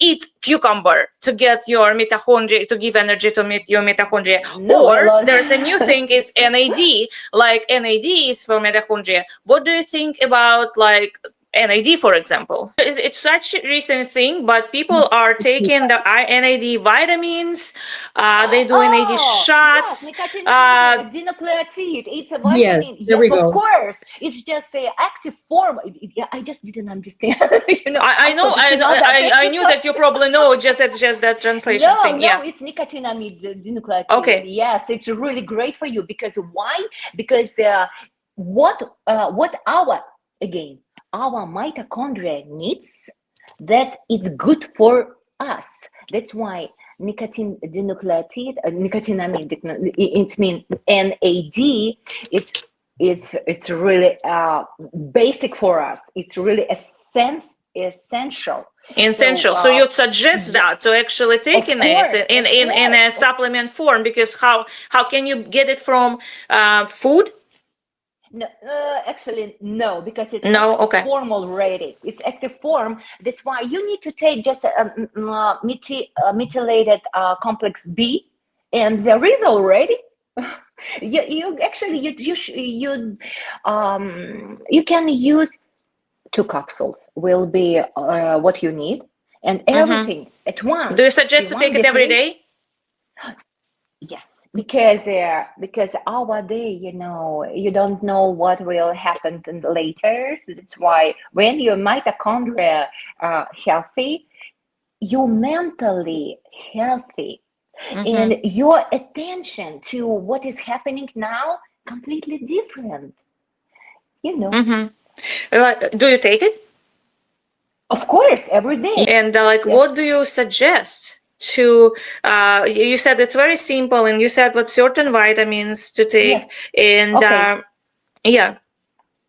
eat cucumber to get your mitochondria, to give energy to your mitochondria. Or there's a new thing is NAD, NAD is for mitochondria. What do you think about NAD, for example? It's such a recent thing, but people are taking the NAD vitamins. They do NAD shots. Dinucleotide. It's a vitamin. Yes, we go. Of course. It's just the active form. I just didn't understand. I know. I knew that you probably know. It's just that translation thing. No, it's nicotinamide dinucleotide. Okay. Yes, it's really great for you because why? Because what our mitochondria needs, that it's good for us. That's why nicotinamide, it means NAD, it's it's really basic for us. It's really essential. Essential. So you'd suggest that to actually taking it in a supplement form, because how can you get it from food? No, actually, no, because it's No, active okay. form already. It's active form. That's why you need to take just methylated complex B, and there is already. You actually you can use 2 capsules. Will be what you need, and everything at once. Do you suggest to take it every day? Yes, because our day, you don't know what will happen later. So that's why when your mitochondria are healthy, you're mentally healthy, and your attention to what is happening now completely different. Do you take it? Of course, every day. And what do you suggest to you said it's very simple, and you said what certain vitamins to take. Yes. And Okay. yeah,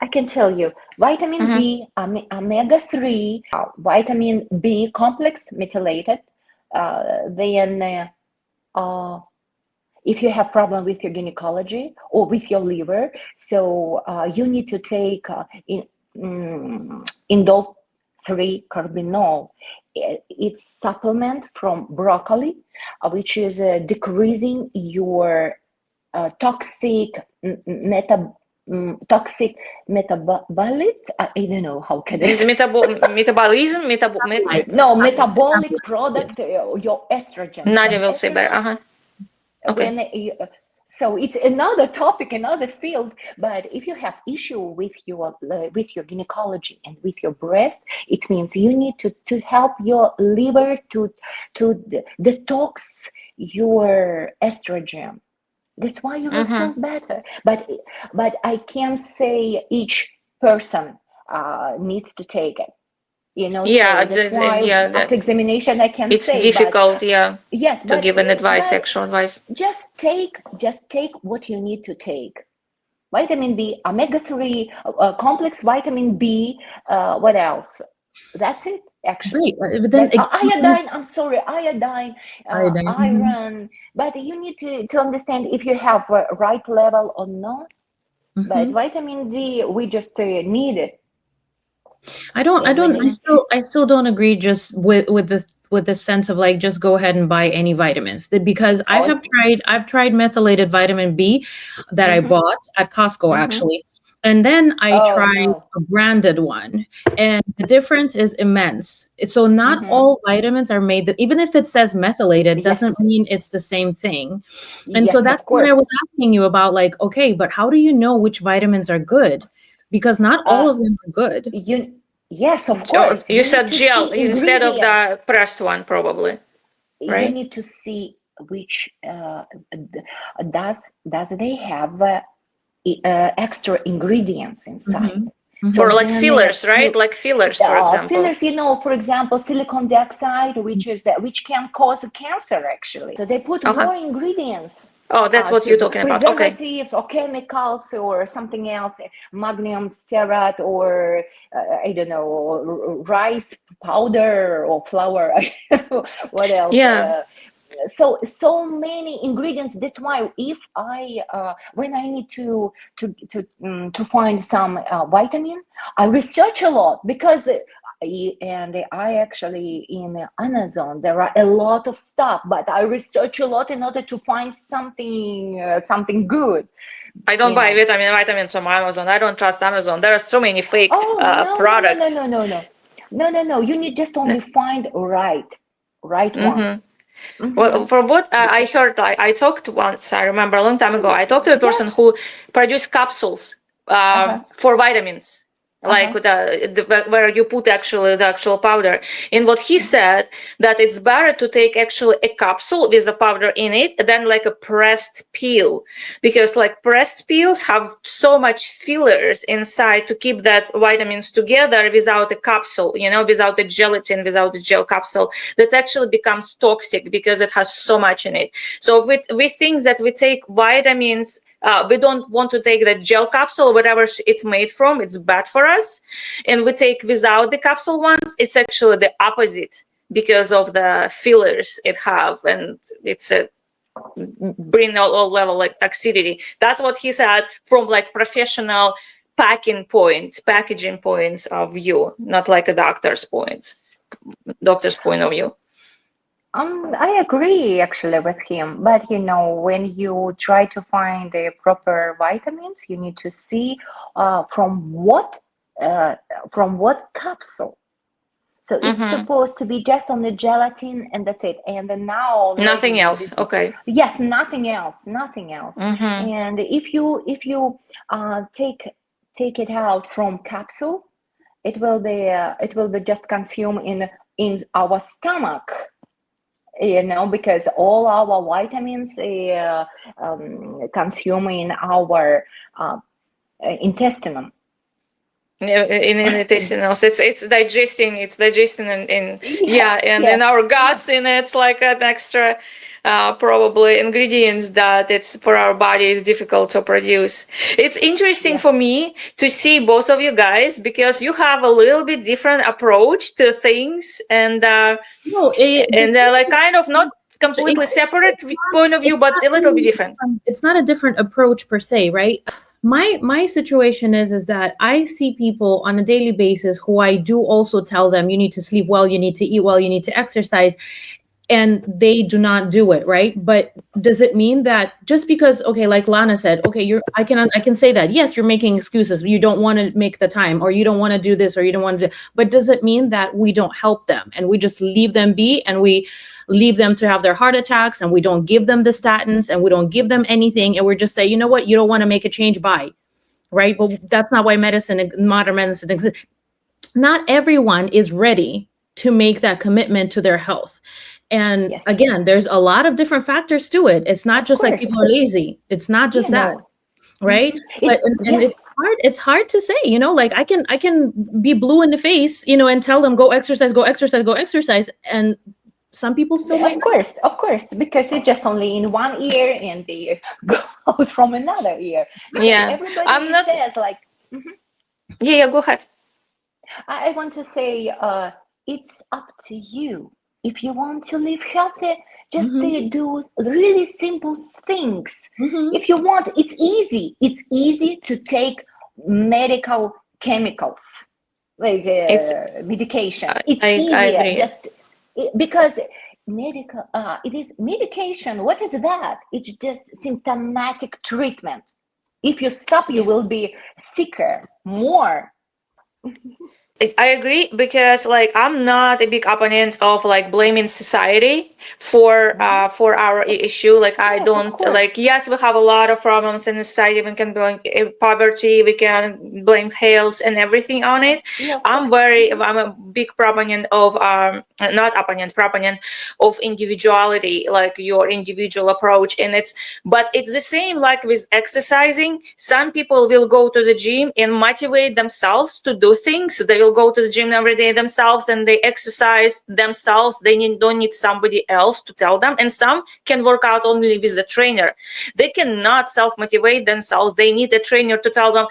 I can tell you vitamin D, omega-3, vitamin B complex methylated. Then if you have problem with your gynecology or with your liver, so you need to take indole 3 carbinol. It's supplement from broccoli, which is decreasing your toxic metabolic. I don't know how can I say. metabolism, No, metabolic products, your estrogen. Nadia will say better. Okay. So it's another topic, another field. But if you have issue with your gynecology and with your breast, it means you need to help your liver to detox your estrogen. That's why you will feel better. But I can't say each person needs to take it. Yeah, so that's why after examination I can it's say. It's difficult, but, yes, to give an advice, actual advice. Just take what you need to take. Vitamin B, omega-3, complex vitamin B. What else? That's it, actually. Right, but then iodine. I'm sorry, iodine, Iodine, iron. But you need to understand if you have a right level or not. But vitamin D, we just need it. I still don't agree just with the sense of like just go ahead and buy any vitamins, because I've tried methylated vitamin B that I bought at Costco actually, and then I tried a branded one, and the difference is immense. So not all vitamins are made that, even if it says methylated, doesn't mean it's the same thing. And so that's what I was asking you about, like, okay, but how do you know which vitamins are good? Because not all of them are good. Yes, of course. You said gel instead of the pressed one, probably. Right? You need to see which does they have extra ingredients inside. So or like fillers, right? Like fillers, for example. Fillers, for example, silicon dioxide, which can cause cancer, actually. So they put more ingredients. Oh, that's what you're talking about. Okay. Preservatives or chemicals or something else, magnesium stearate or I don't know, rice powder or flour. What else? Yeah. So many ingredients. That's why if when I need to find some vitamin, I research a lot, because I actually in Amazon there are a lot of stuff, but I research a lot in order to find something good. I don't buy vitamins from Amazon. I don't trust Amazon. There are so many fake products. No. You need just only find right one. Well, for what I heard, I talked once, I remember a long time ago, I talked to a person who produced capsules for vitamins, like where you put the actual powder. And what he said, that it's better to take actually a capsule with the powder in it than like a pressed peel, because like pressed peels have so much fillers inside to keep that vitamins together without a capsule, without the gelatin, without the gel capsule, that actually becomes toxic because it has so much in it. So we think that we take vitamins we don't want to take that gel capsule, whatever it's made from, it's bad for us. And we take without the capsule ones, it's actually the opposite because of the fillers it have, and it's a bring all level like toxicity. That's what he said from like professional packaging points of view, not like a doctor's point of view. I agree actually with him, but when you try to find the proper vitamins, you need to see from what capsule. So it's supposed to be just on the gelatin, and that's it. And then now nothing else. Okay. Yes, nothing else. And if you take it out from capsule, it will be just consumed in our stomach. Because all our vitamins consume in our intestine. In intestinals, it's digesting and in our guts, and it's like an extra probably ingredients that it's for our body is difficult to produce. It's interesting for me to see both of you guys, because you have a little bit different approach to things, and they're like kind of not completely separate point of view, but a little bit different. It's not a different approach per se, right? My situation is that I see people on a daily basis who I do also tell them, you need to sleep well, you need to eat well, you need to exercise, and they do not do it, right? But does it mean that just because, okay, like Lana said, okay, I can say that, yes, you're making excuses, you don't want to make the time, or you don't want to do this, or you don't want to do, but does it mean that we don't help them and we just leave them be, and we leave them to have their heart attacks, and we don't give them the statins, and we don't give them anything, and we're just say, you know what, you don't want to make a change, bye, right? But that's not why modern medicine exists. Not everyone is ready to make that commitment to their health. And again, there's a lot of different factors to it. It's not just like people are lazy. It's not just that. Right. But it's hard to say, like I can be blue in the face, and tell them go exercise. And some people still might. Of course, because it's just only in one ear and the goes from another ear. Everybody says like. Go ahead. I want to say it's up to you. If you want to live healthy, just do really simple things. If you want, it's easy. It's easy to take medical chemicals, like medication. It's easier, because it is medication. What is that? It's just symptomatic treatment. If you stop, you will be sicker more. I agree, because like I'm not a big opponent of like blaming society for our issue. Like I don't like, yes, we have a lot of problems in society. We can blame poverty, we can blame health and everything on it. I'm a big proponent of proponent of individuality, like your individual approach. And but it's the same like with exercising. Some people will go to the gym and motivate themselves to do things. They will go to the gym every day themselves, and they exercise themselves. They don't need somebody else to tell them. And some can work out only with the trainer. They cannot self-motivate themselves. They need a trainer to tell them,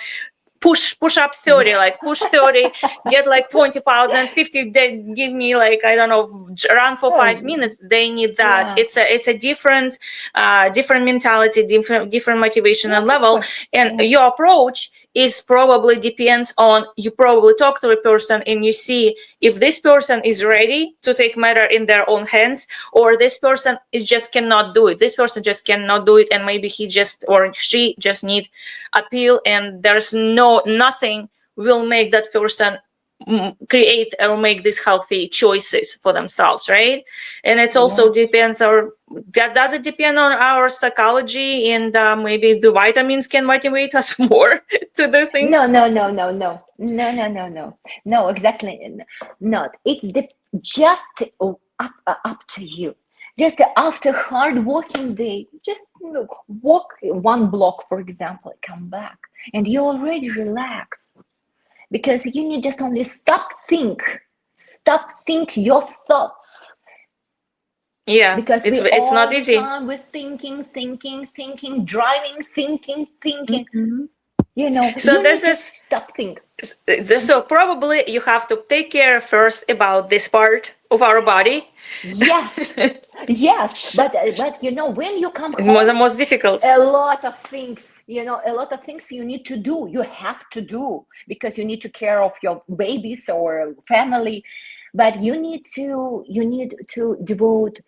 push up 30, like push 30, get like 20 pounds, and 50, they give me like, I don't know, run for 5 minutes. They need that. It's a different mentality, different motivation and level. And your approach is probably depends on, you probably talk to a person and you see if this person is ready to take matter in their own hands, or this person just cannot do it. This person just cannot do it, and maybe he just or she just need a pill, and there's nothing will make that person create or make these healthy choices for themselves, right? And it also depends, or does it depend on our psychology, and maybe the vitamins can motivate us more to do things? No, exactly not. It's just up to you. Just after hard working day, just walk 1 block, for example, come back, and you already relax. Because you need just only stop think your thoughts. Yeah, because we it's not all the easy. time we're thinking, driving, thinking. Mhm. So You this need to is stop thinking. so probably you have to take care first about this part of our body. Yes, yes, but when you come It was the home, most difficult. a lot of things, a lot of things you need to do. You have to do because you need to care of your babies or family, but you need to devote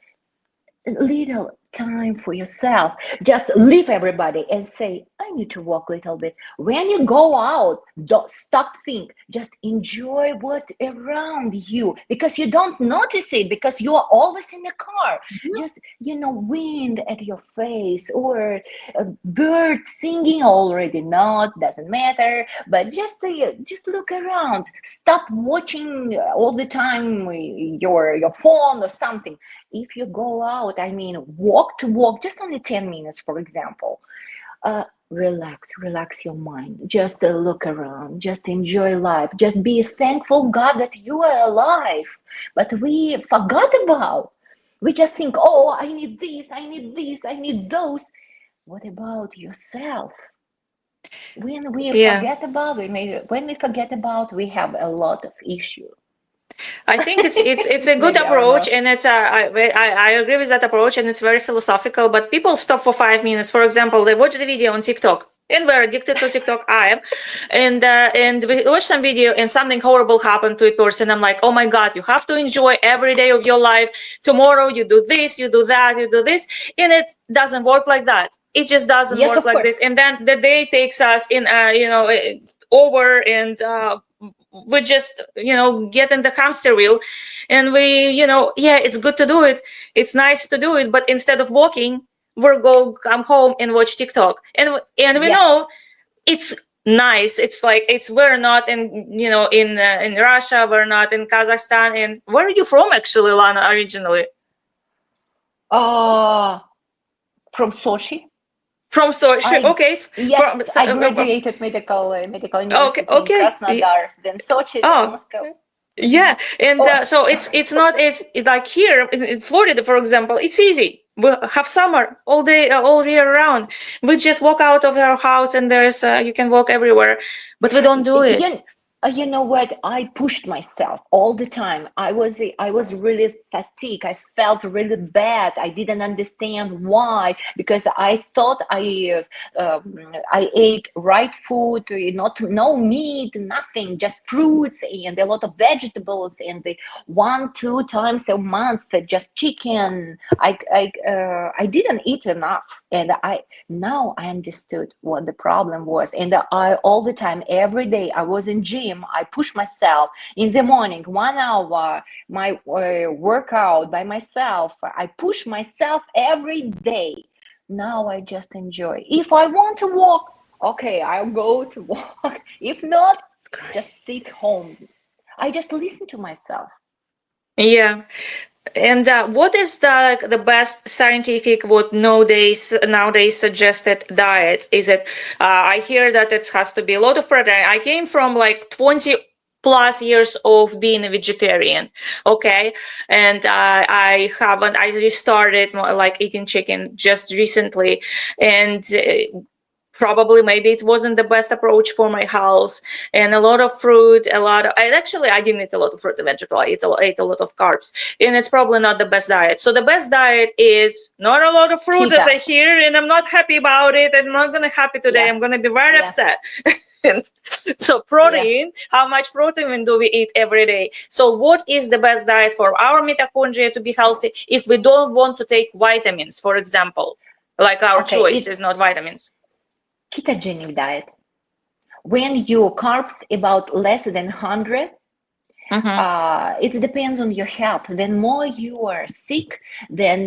little time for yourself. Just leave everybody and say, I need to walk a little bit. When you go out, don't stop think. Just enjoy what around you because you don't notice it because you are always in the car. Just, wind at your face or a bird singing already. No, it doesn't matter. But just look around. Stop watching all the time your phone or something. If you go out, I mean, walk to walk, just only 10 minutes, for example, relax your mind. Just look around, just enjoy life, just be thankful, God, that you are alive. But we forgot about. We just think, oh, I need this, I need this, I need those. What about yourself? When we Yeah. forget about, we have a lot of issues. I think it's a good Maybe I don't approach, know. and I agree with that approach, and it's very philosophical. But people stop for 5 minutes. For example, they watch the video on TikTok, and we're addicted to TikTok. I am, and we watch some video, and something horrible happened to a person. I'm like, oh my God, you have to enjoy every day of your life. Tomorrow you do this, you do that, you do this, and it doesn't work like that. It just doesn't Yes, work of like course. this, and then the day takes us in, over and. We just get in the hamster wheel, and we yeah, it's good to do it, it's nice to do it, but instead of walking, we're go come home and watch TikTok, and we Yes. know it's nice. It's like we're not in Russia, we're not in Kazakhstan. And where are you from actually, Lana, originally? Uh, from Sochi. From Sochi. I Okay. From Yes, I graduated medical okay, university in okay. Krasnodar, then Sochi, then Oh, Moscow. yeah, and Oh, so it's not as like here in Florida, for example. It's easy. We have summer all day, all year round. We just walk out of our house, and there's you can walk everywhere, but we don't do it. you know what? I pushed myself all the time. I was really fatigued. I felt really bad. I didn't understand why because I thought I ate right food, not no meat, nothing, just fruits and a lot of vegetables, and the 1-2 times a month just chicken. I didn't eat enough, and now I understood what the problem was. And I all the time, every day I was in gym. I push myself in the morning, 1 hour, my workout by myself. I push myself every day. Now I just enjoy. If I want to walk, okay, I'll go to walk. If not, just sit home. I just listen to myself. Yeah. And what is the best scientific what nowadays suggested diet? Is it? I hear that it has to be a lot of protein. I came from like 20+ years of being a vegetarian, okay, and I haven't. I restarted like eating chicken just recently, and probably maybe it wasn't the best approach for my health. And a lot of fruit, I didn't eat a lot of fruits and vegetables. I ate a lot of carbs, and it's probably not the best diet. So the best diet is not a lot of fruits, as I Keto. hear, and I'm not happy about it. I'm not gonna happy today. Yeah. I'm gonna be very Yeah. upset. And so Yeah. protein, how much protein do we eat every day? So what is the best diet for our mitochondria to be healthy if we don't want to take vitamins, for example? Like our Okay, choice is not it's vitamins. ketogenic diet. When your carbs about less than 100, Mm-hmm. it depends on your health. Then more you are sick, then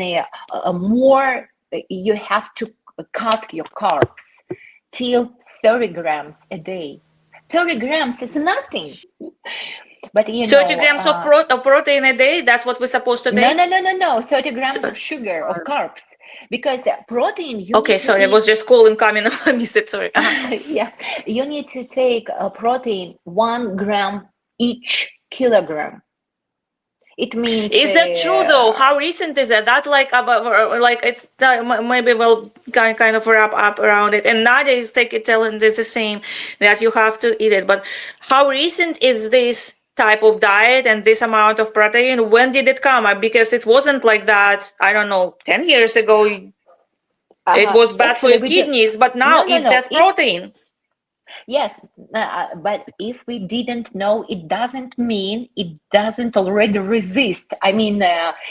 more you have to cut your carbs till 30 grams a day. 30 grams is nothing. But 30 grams of protein a day, that's what we're supposed to no, take? no, no, no, no. 30 grams So, of sugar, of carbs. Because protein, you okay, need to sorry, I eat. was just calling coming. I missed it, sorry. Yeah, you need to take a protein 1 gram each kilogram. It means Is that true though? How recent is that? That like about like it's maybe we'll kind of wrap up around it. And nowadays they keep telling this the same, that you have to eat it. But how recent is this type of diet and this amount of protein? When did it come? Because it wasn't like that, I don't know, 10 years ago. It was bad for actually, your kidneys, but now no, that's protein. Yes, but if we didn't know, it doesn't mean it doesn't already resist. I mean,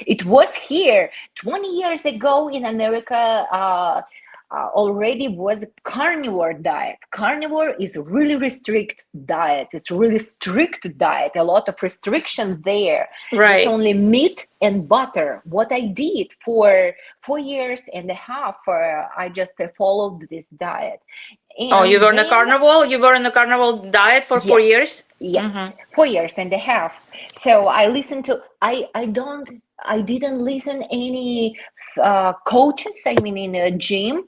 it was here 20 years ago in America. Already was a carnivore diet. Carnivore is really restrict diet. It's really strict diet. A lot of restrictions there. Right. Just only meat and butter. What I did for 4 years and a half, I just followed this diet. And you were in a carnivore? You were in a carnivore diet for 4 years? Yes, 4 years and a half. So I listened to, I didn't listen any coaches, I mean, in a gym.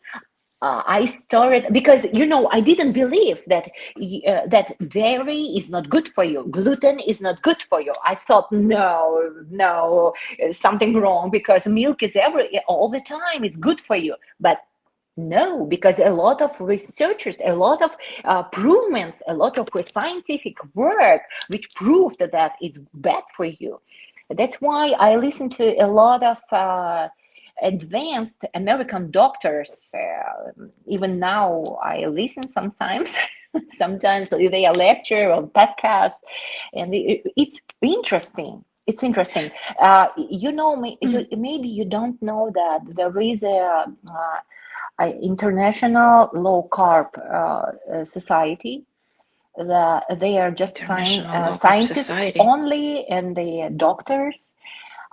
I started because I didn't believe that that dairy is not good for you, gluten is not good for you. I thought no, something wrong, because milk is all the time is good for you. But no, because a lot of researchers, a lot of provements, a lot of scientific work which proved that it's bad for you. That's why I listen to a lot of advanced American doctors. Even now, I listen sometimes. Sometimes they lecture on podcast, and it's interesting. It's interesting. Maybe you don't know that there is a international low carb society. They are just scientists only, and the doctors,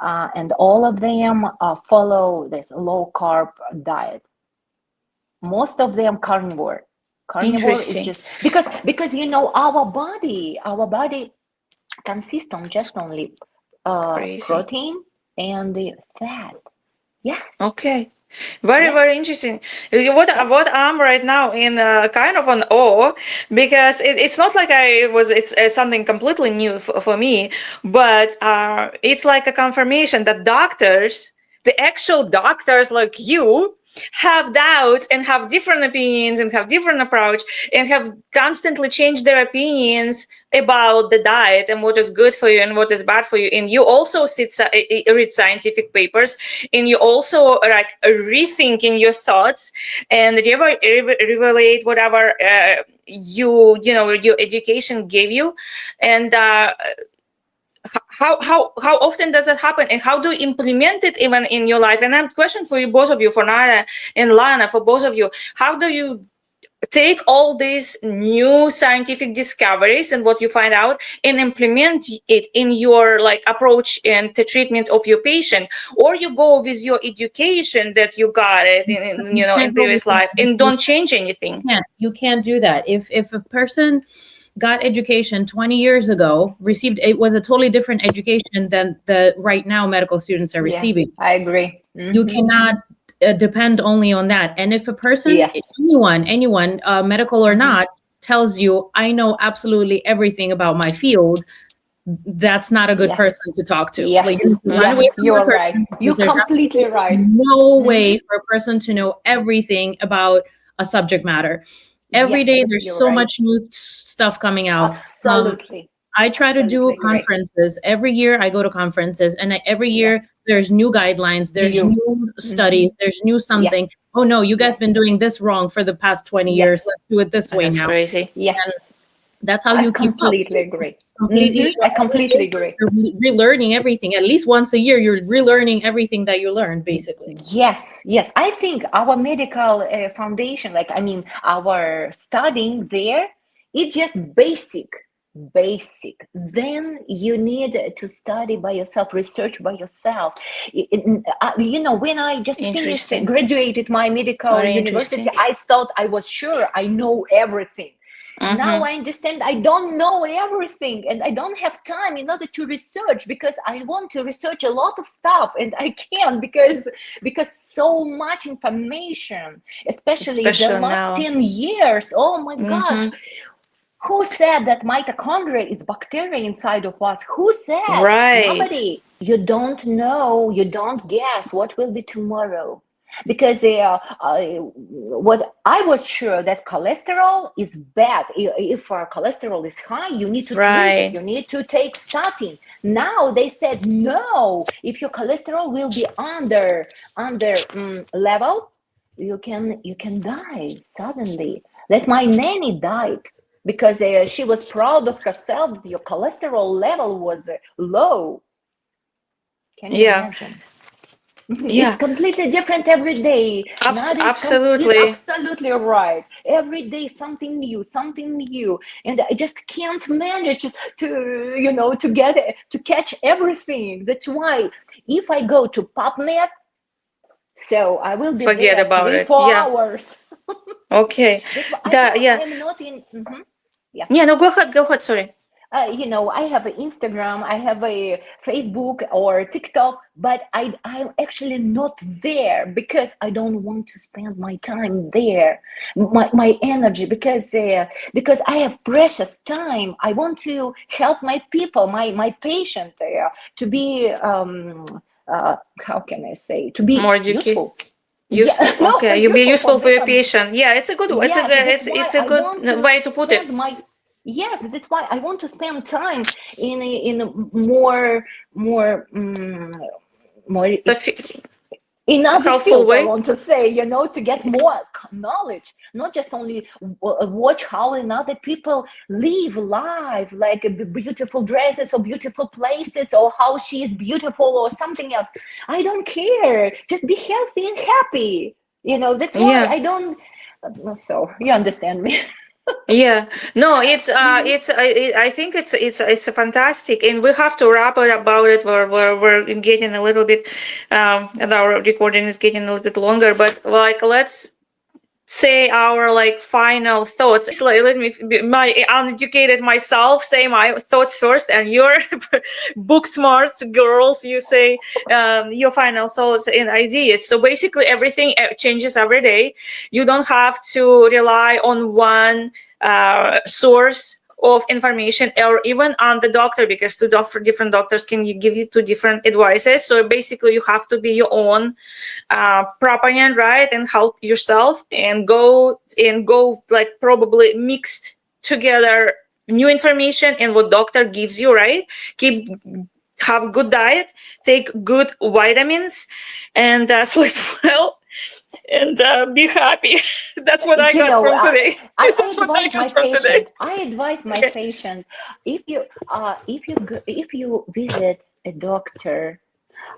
and all of them follow this low carb diet. Most of them carnivore. Carnivore is just because our body consists on just only protein and the fat. Yes. Okay. Very interesting. What I'm right now in kind of an awe, because it's not like it's something completely new for me, but it's like a confirmation that the actual doctors like you, have doubts and have different opinions and have different approach and have constantly changed their opinions about the diet and what is good for you and what is bad for you. And you also read scientific papers, and you also like rethinking your thoughts and revelate whatever your education gave you. And how often does that happen, and how do you implement it even in your life? And I have a question for you, both of you, for Nada and Lana, for both of you. How do you take all these new scientific discoveries and what you find out and implement it in your approach and the treatment of your patient? Or you go with your education that you got it in previous life and don't change anything? You can't do that. If a person got education 20 years ago, it was a totally different education than the right now medical students are receiving. I agree. Mm-hmm. You cannot depend only on that. And if a person, anyone, medical or not, tells you, I know absolutely everything about my field, that's not a good person to talk to. Yes, you're right. You're completely right. No way for a person to know everything about a subject matter. Every day there's so much new stuff coming out. Absolutely. I try to do conferences. Every year I go to conferences, and every year there's new guidelines, there's new studies, there's new something. Oh no, you guys been doing this wrong for the past 20 years. Let's do it this way now. That's crazy. Yes. And that's how you keep up. Completely agree. I completely agree. You're relearning everything. At least once a year, you're relearning everything that you learned, basically. Yes. I think our medical foundation, our studying there, it's just basic. Then you need to study by yourself, research by yourself. When I just graduated my medical university, I thought I was sure I know everything. Now I understand I don't know everything, and I don't have time in order to research, because I want to research a lot of stuff and I can't because so much information, especially the last 10 years. Oh my gosh. Who said that mitochondria is bacteria inside of us? Who said? Right. Nobody. You don't know, you don't guess what will be tomorrow. Because what I was sure that cholesterol is bad. If our cholesterol is high, you need to treat it. You need to take statin. Now they said no. If your cholesterol will be under level, you can die suddenly. Like my nanny died because she was proud of herself. Your cholesterol level was low. Can you imagine? It's completely different every day. Absolutely. Absolutely right. Every day something new, and I just can't manage to catch everything. That's why if I go to PubMed, so I will be Forget there about 3-4 hours. Okay. I'm not in. No, go ahead. Sorry. I have an Instagram, I have a Facebook or TikTok, but I'm actually not there because I don't want to spend my time there, my energy, because I have precious time. I want to help my people, my patient there to be how can I say, to be more useful. Okay, you be useful for your patient. Yeah, it's a good it's a good way to put it. Yes, that's why I want to spend time in more in other helpful fields, way. I want to say, to get more knowledge, not just only watch how another people live life, like beautiful dresses or beautiful places or how she is beautiful or something else. I don't care. Just be healthy and happy. That's why I don't. So you understand me. No, I think it's a fantastic, and we have to wrap it about it. We're getting a little bit, and our recording is getting a little bit longer. But let's say our final thoughts. Let me, my uneducated myself, say my thoughts first, and your book smart girls, you say your final thoughts and ideas. So basically everything changes every day. You don't have to rely on one source of information or even on the doctor, because different doctors can give you two different advices. So basically you have to be your own proponent, right, and help yourself and go probably mixed together new information and what doctor gives you, right? Have good diet, take good vitamins, and sleep well, and be happy. That's what I got from today. I advise my patient, if you visit a doctor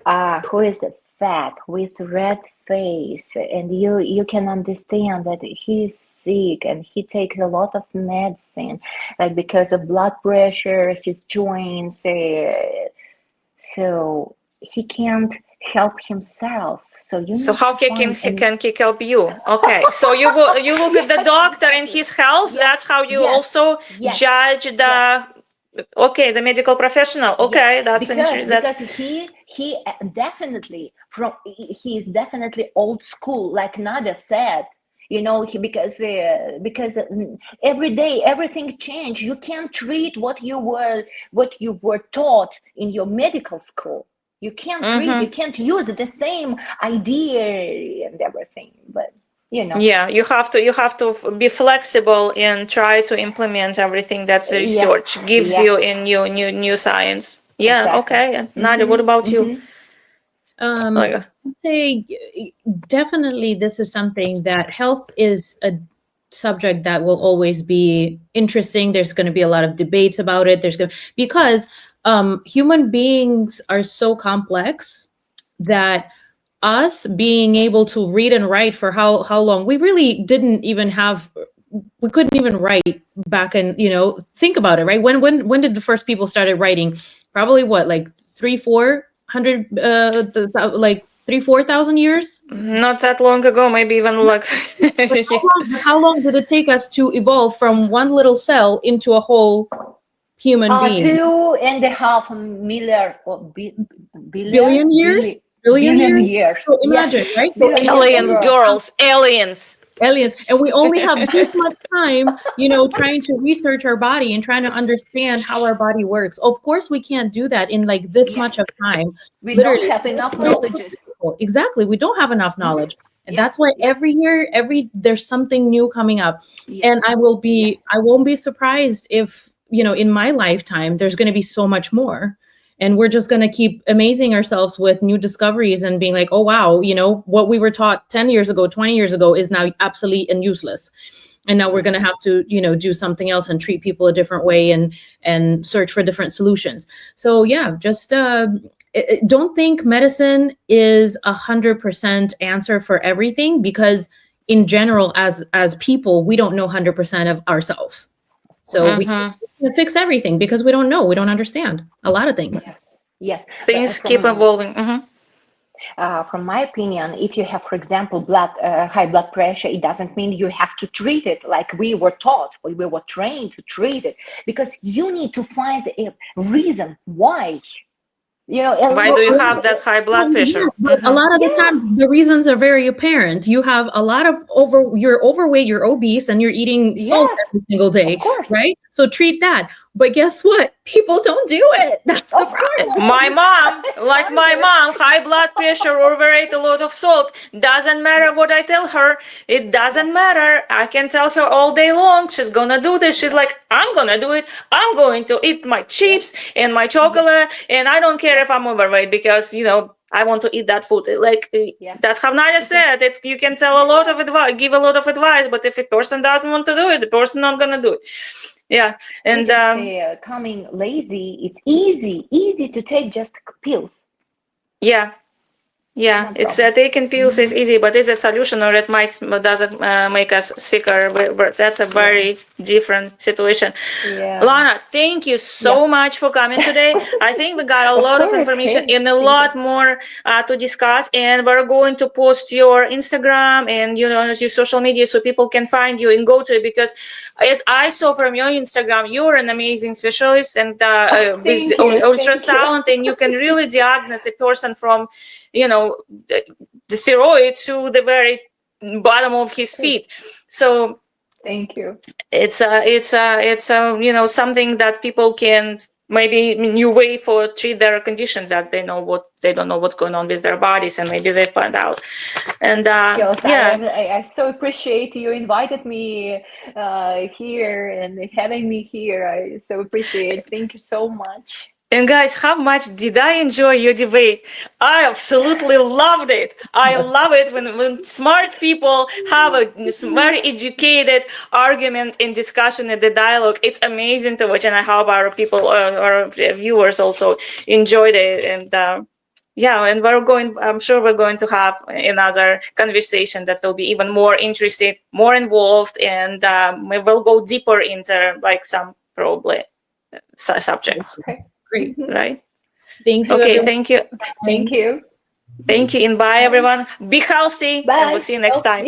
who is fat with red face, and you can understand that he's sick and he takes a lot of medicine, like because of blood pressure, his joints, so he can't help himself. So how can he help you? Okay, so you look at the doctor and his health. That's how you also judge the the medical professional. Okay, that's interesting. Because he definitely he is definitely old school, like Nada said. Because every day everything changed. You can't treat what you were taught in your medical school. You can't treat. You can't use the same idea and everything. But yeah, you have to be flexible and try to implement everything that the research gives you in new science. Yeah. Exactly. Okay. Nadia, what about you? I'd say definitely this is something that health is a subject that will always be interesting. There's going to be a lot of debates about it. Because human beings are so complex that us being able to read and write for how long, we really didn't even have, we couldn't even write back in, think about it, right? When did the first people started writing? Probably what, like 300-400 like 3,000-4,000 years? Not that long ago, maybe even like how long did it take us to evolve from one little cell into a whole human being? 2.5 million or billion years. Billion years. So imagine, right? So aliens, girls, aliens. aliens, and we only have this much time, trying to research our body and trying to understand how our body works. Of course we can't do that in like this Yes. much of time. We Literally, don't have enough knowledges. exactly, we don't have enough knowledge. And Yes, that's why yes. every year, there's something new coming up. Yes. And I won't be surprised if, in my lifetime, there's going to be so much more. And we're just going to keep amazing ourselves with new discoveries and being like, oh, wow, what we were taught 10 years ago, 20 years ago is now obsolete and useless. And now we're going to have to, do something else and treat people a different way and search for different solutions. So, yeah, just don't think medicine is 100% answer for everything, because in general, as people, we don't know 100% of ourselves. So we can't fix everything because we don't know. We don't understand a lot of things. Yes. Yes. Things keep evolving. From my opinion, if you have, for example, high blood pressure, it doesn't mean you have to treat it like we were taught, we were trained to treat it, because you need to find a reason why. Why do you have that high blood pressure? Yes, but a lot of the time, the reasons are very apparent. You have a lot of you're overweight, you're obese, and you're eating salt every single day, right? So treat that. But guess what? People don't do it. That's the problem. My mom, high blood pressure, overweight, a lot of salt. Doesn't matter what I tell her. It doesn't matter. I can tell her all day long. She's gonna do this. She's like, I'm gonna do it. I'm going to eat my chips and my chocolate, and I don't care if I'm overweight, because I want to eat that food. Like that's how Nadia said. You can tell a lot of advice, give a lot of advice, but if a person doesn't want to do it, the person not gonna do it. Yeah, and becoming lazy, it's easy to take just pills. Yeah, it's taking pills is easy, but is it solution, or it does it make us sicker? But that's a very different situation. Lana, thank you so much for coming today. I think we got a lot of information and a lot more to discuss, and we're going to post your Instagram and your social media so people can find you and go to it, because as I saw from your Instagram, you're an amazing specialist and with ultrasound, and you can really diagnose a person from the thyroid to the very bottom of his feet. So thank you. It's something that people can maybe a new way for treat their conditions, that they don't know what's going on with their bodies, and maybe they find out. And I so appreciate you invited me here and having me here. I so appreciate it. Thank you so much. And guys, how much did I enjoy your debate? I absolutely loved it. I love it when smart people have a very educated argument and discussion and the dialogue. It's amazing to watch, and I hope our people, our viewers also enjoyed it. And and I'm sure we're going to have another conversation that will be even more interesting, more involved, and we will go deeper into like some probably subjects. Okay. Great. Right. Thank you. Okay. Everyone. Thank you. Thank you. Thank you. And bye, everyone. Be healthy. Bye. And we'll see you next time.